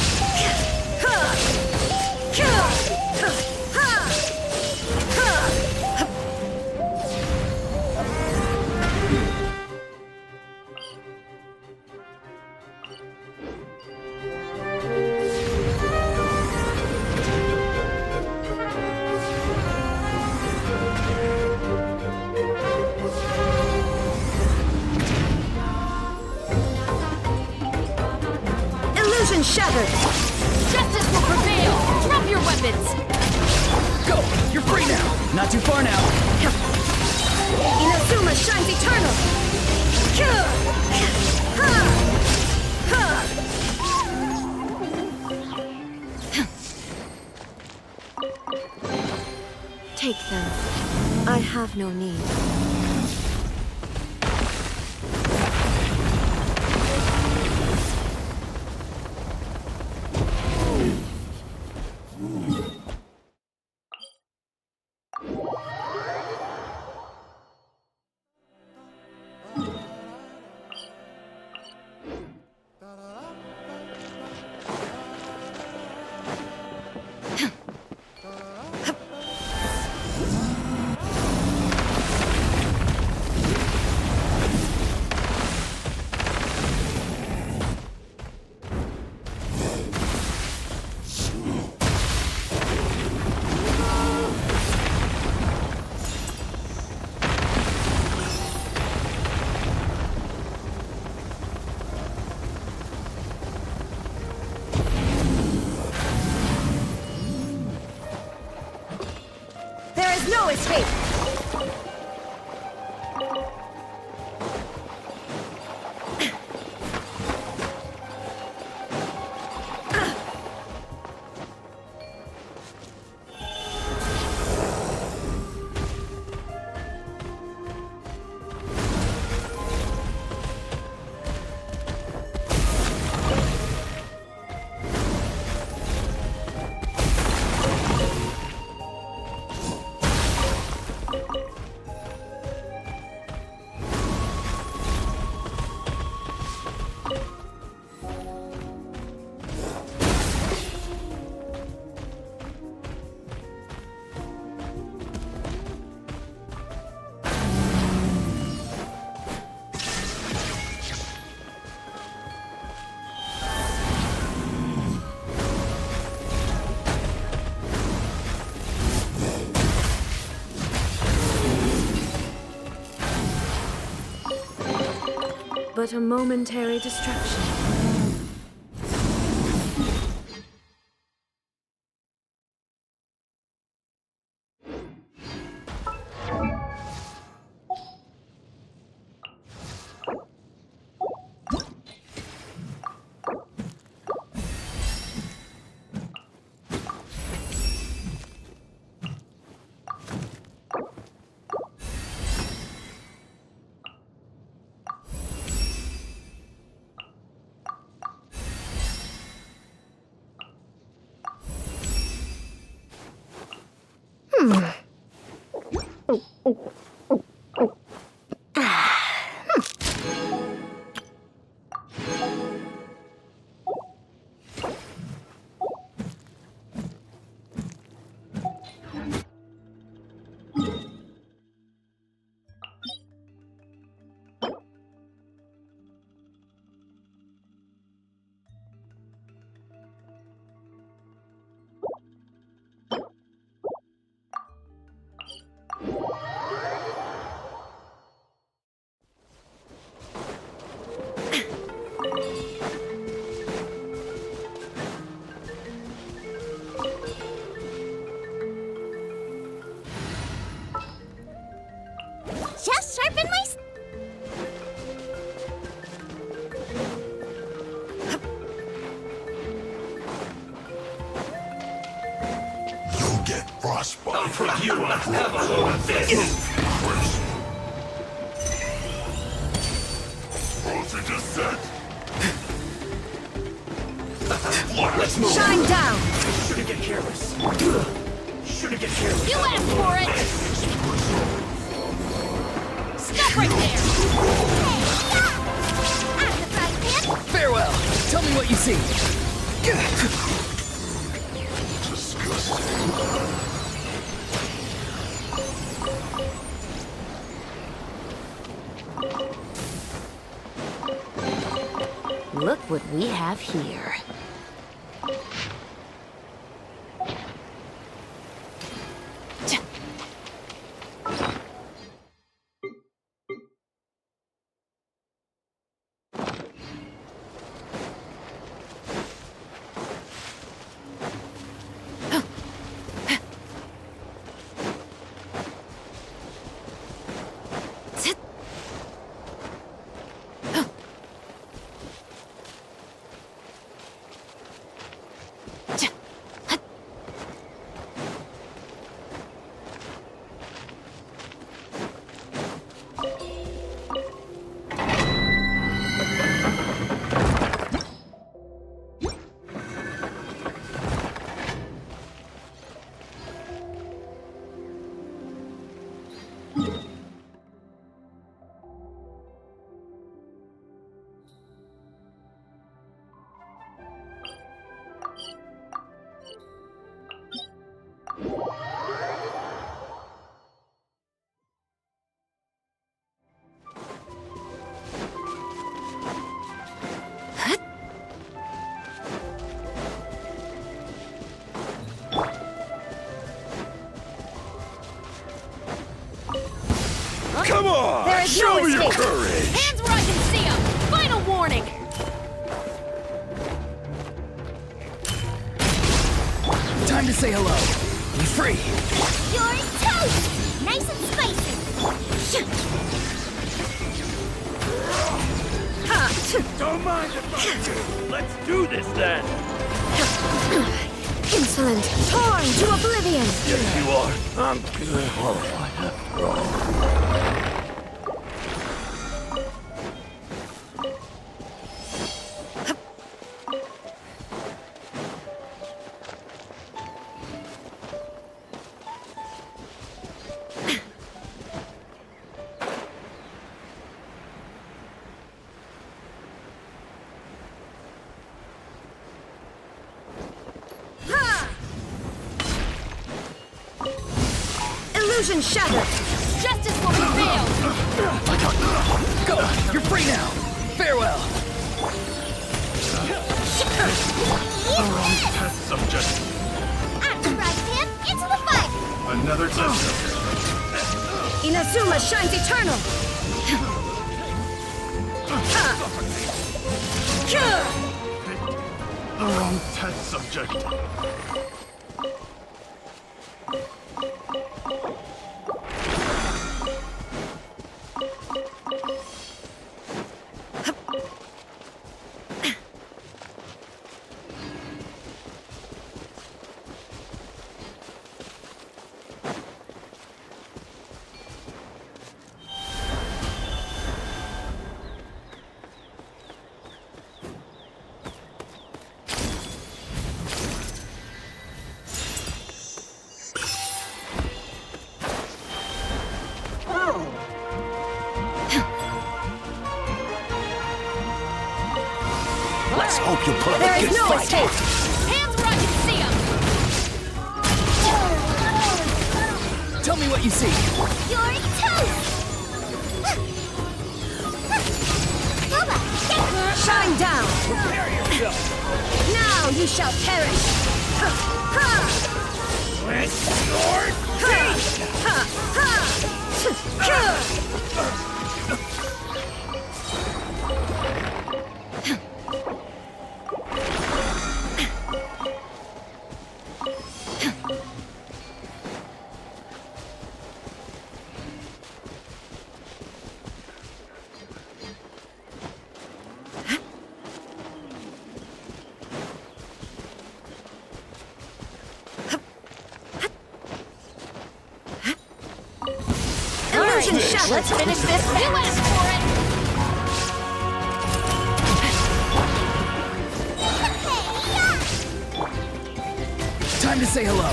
Illusion shattered! Justice will prevail! Drop your weapons! Go! You're free now! Not too far now! Inazuma shines eternal! Take them. I have no need. no escape! But a momentary distraction. Just sharpen my... You'll get frostbite. I'll put you on have a load of this. Voltage is set. Let's move. Shine down! Shouldn't get careless. Shouldn't get careless. You asked for it! Stop right there! Farewell. Tell me what you see. Look what we have here. Come on! There is Show no me your escape. courage! Hands where I can see them! Final warning! Time to say hello. Be free. You're toast! toast! Nice and spicy! Don't mind if I do. Let's do this then. Insolent! Torn to oblivion! Yes, you are. I'm good. After all. Illusion shattered! Justice will prevail! Go! You're free now! Farewell! Test subject. After right hand, into the fight! Another test subject. Inazuma shines eternal! The wrong test subject. Let's hope you'll put up There a is good no fight. escape! Hands where I can see them! Tell me what you see. You're toast! Shine down! Prepare yourself. Now you shall perish! Let's sword. Illusion shattered! Let's finish this. You asked for it! Time to say hello.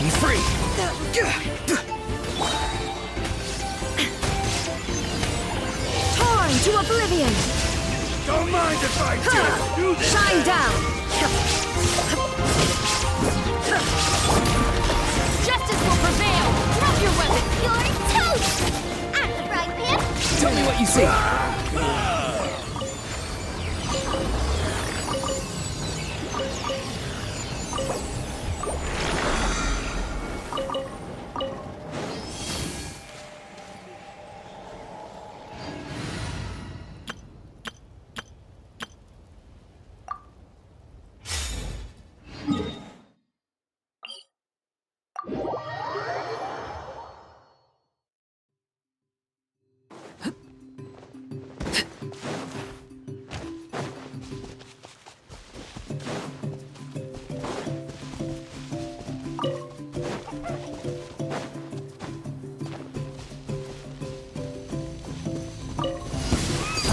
Be free. Torn to oblivion! Don't mind if I do this. Shine down! Justice will prevail! Drop your weapon! You're toast! At the right hand! Tell me what you see.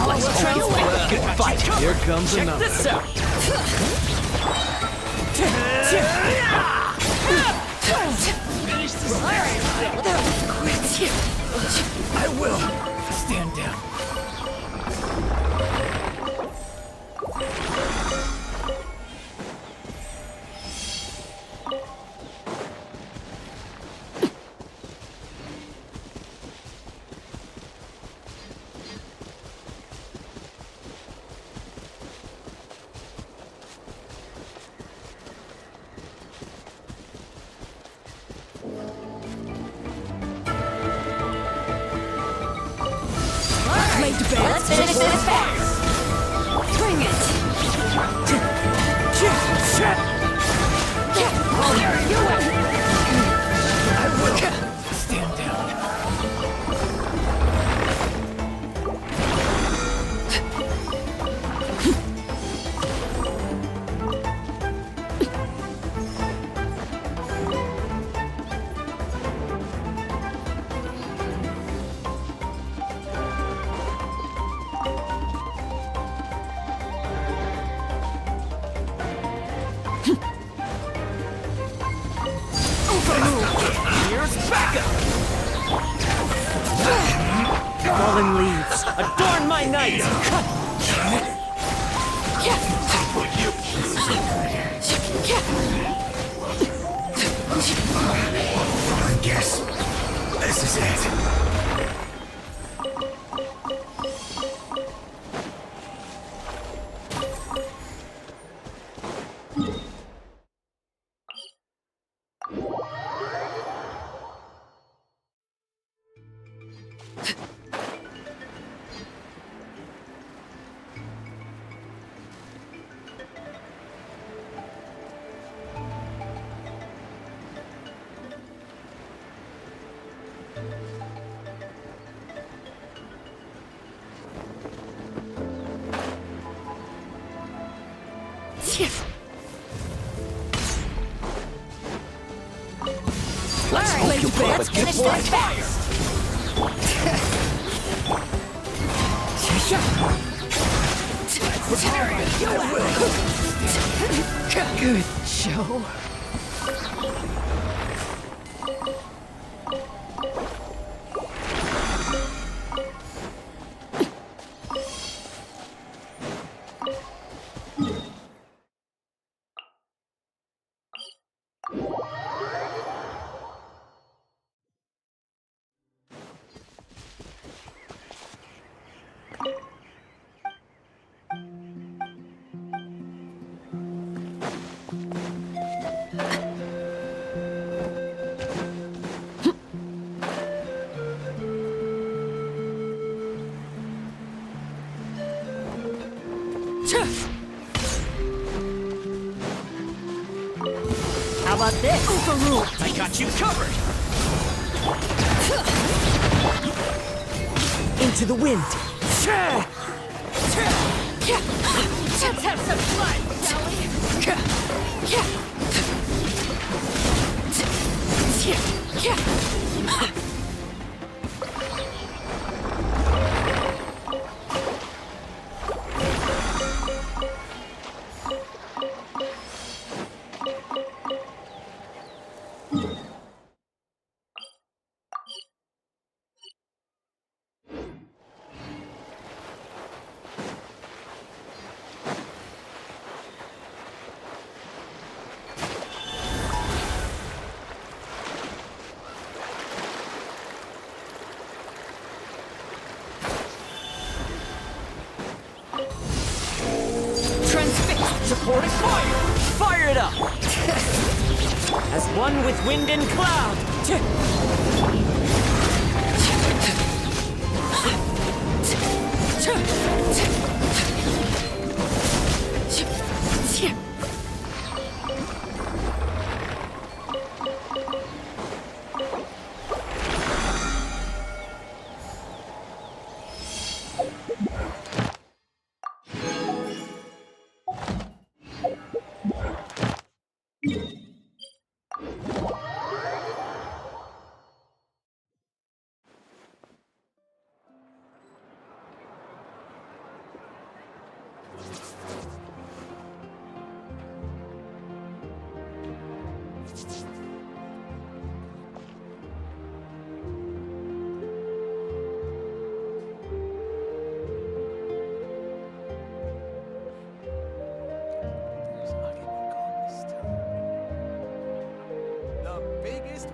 Let's hope you'll put up a good fight. Here comes Check another. this out. I will. Stand down. Here's backup! Fallen leaves, adorn my night! I guess this is it. Let's hope you put up a good fight! Good show. How about this? Overruled! I got you covered! Into the wind! Let's have some fun, shall we? Supporting fire! Fire it up! As one with wind and cloud! The biggest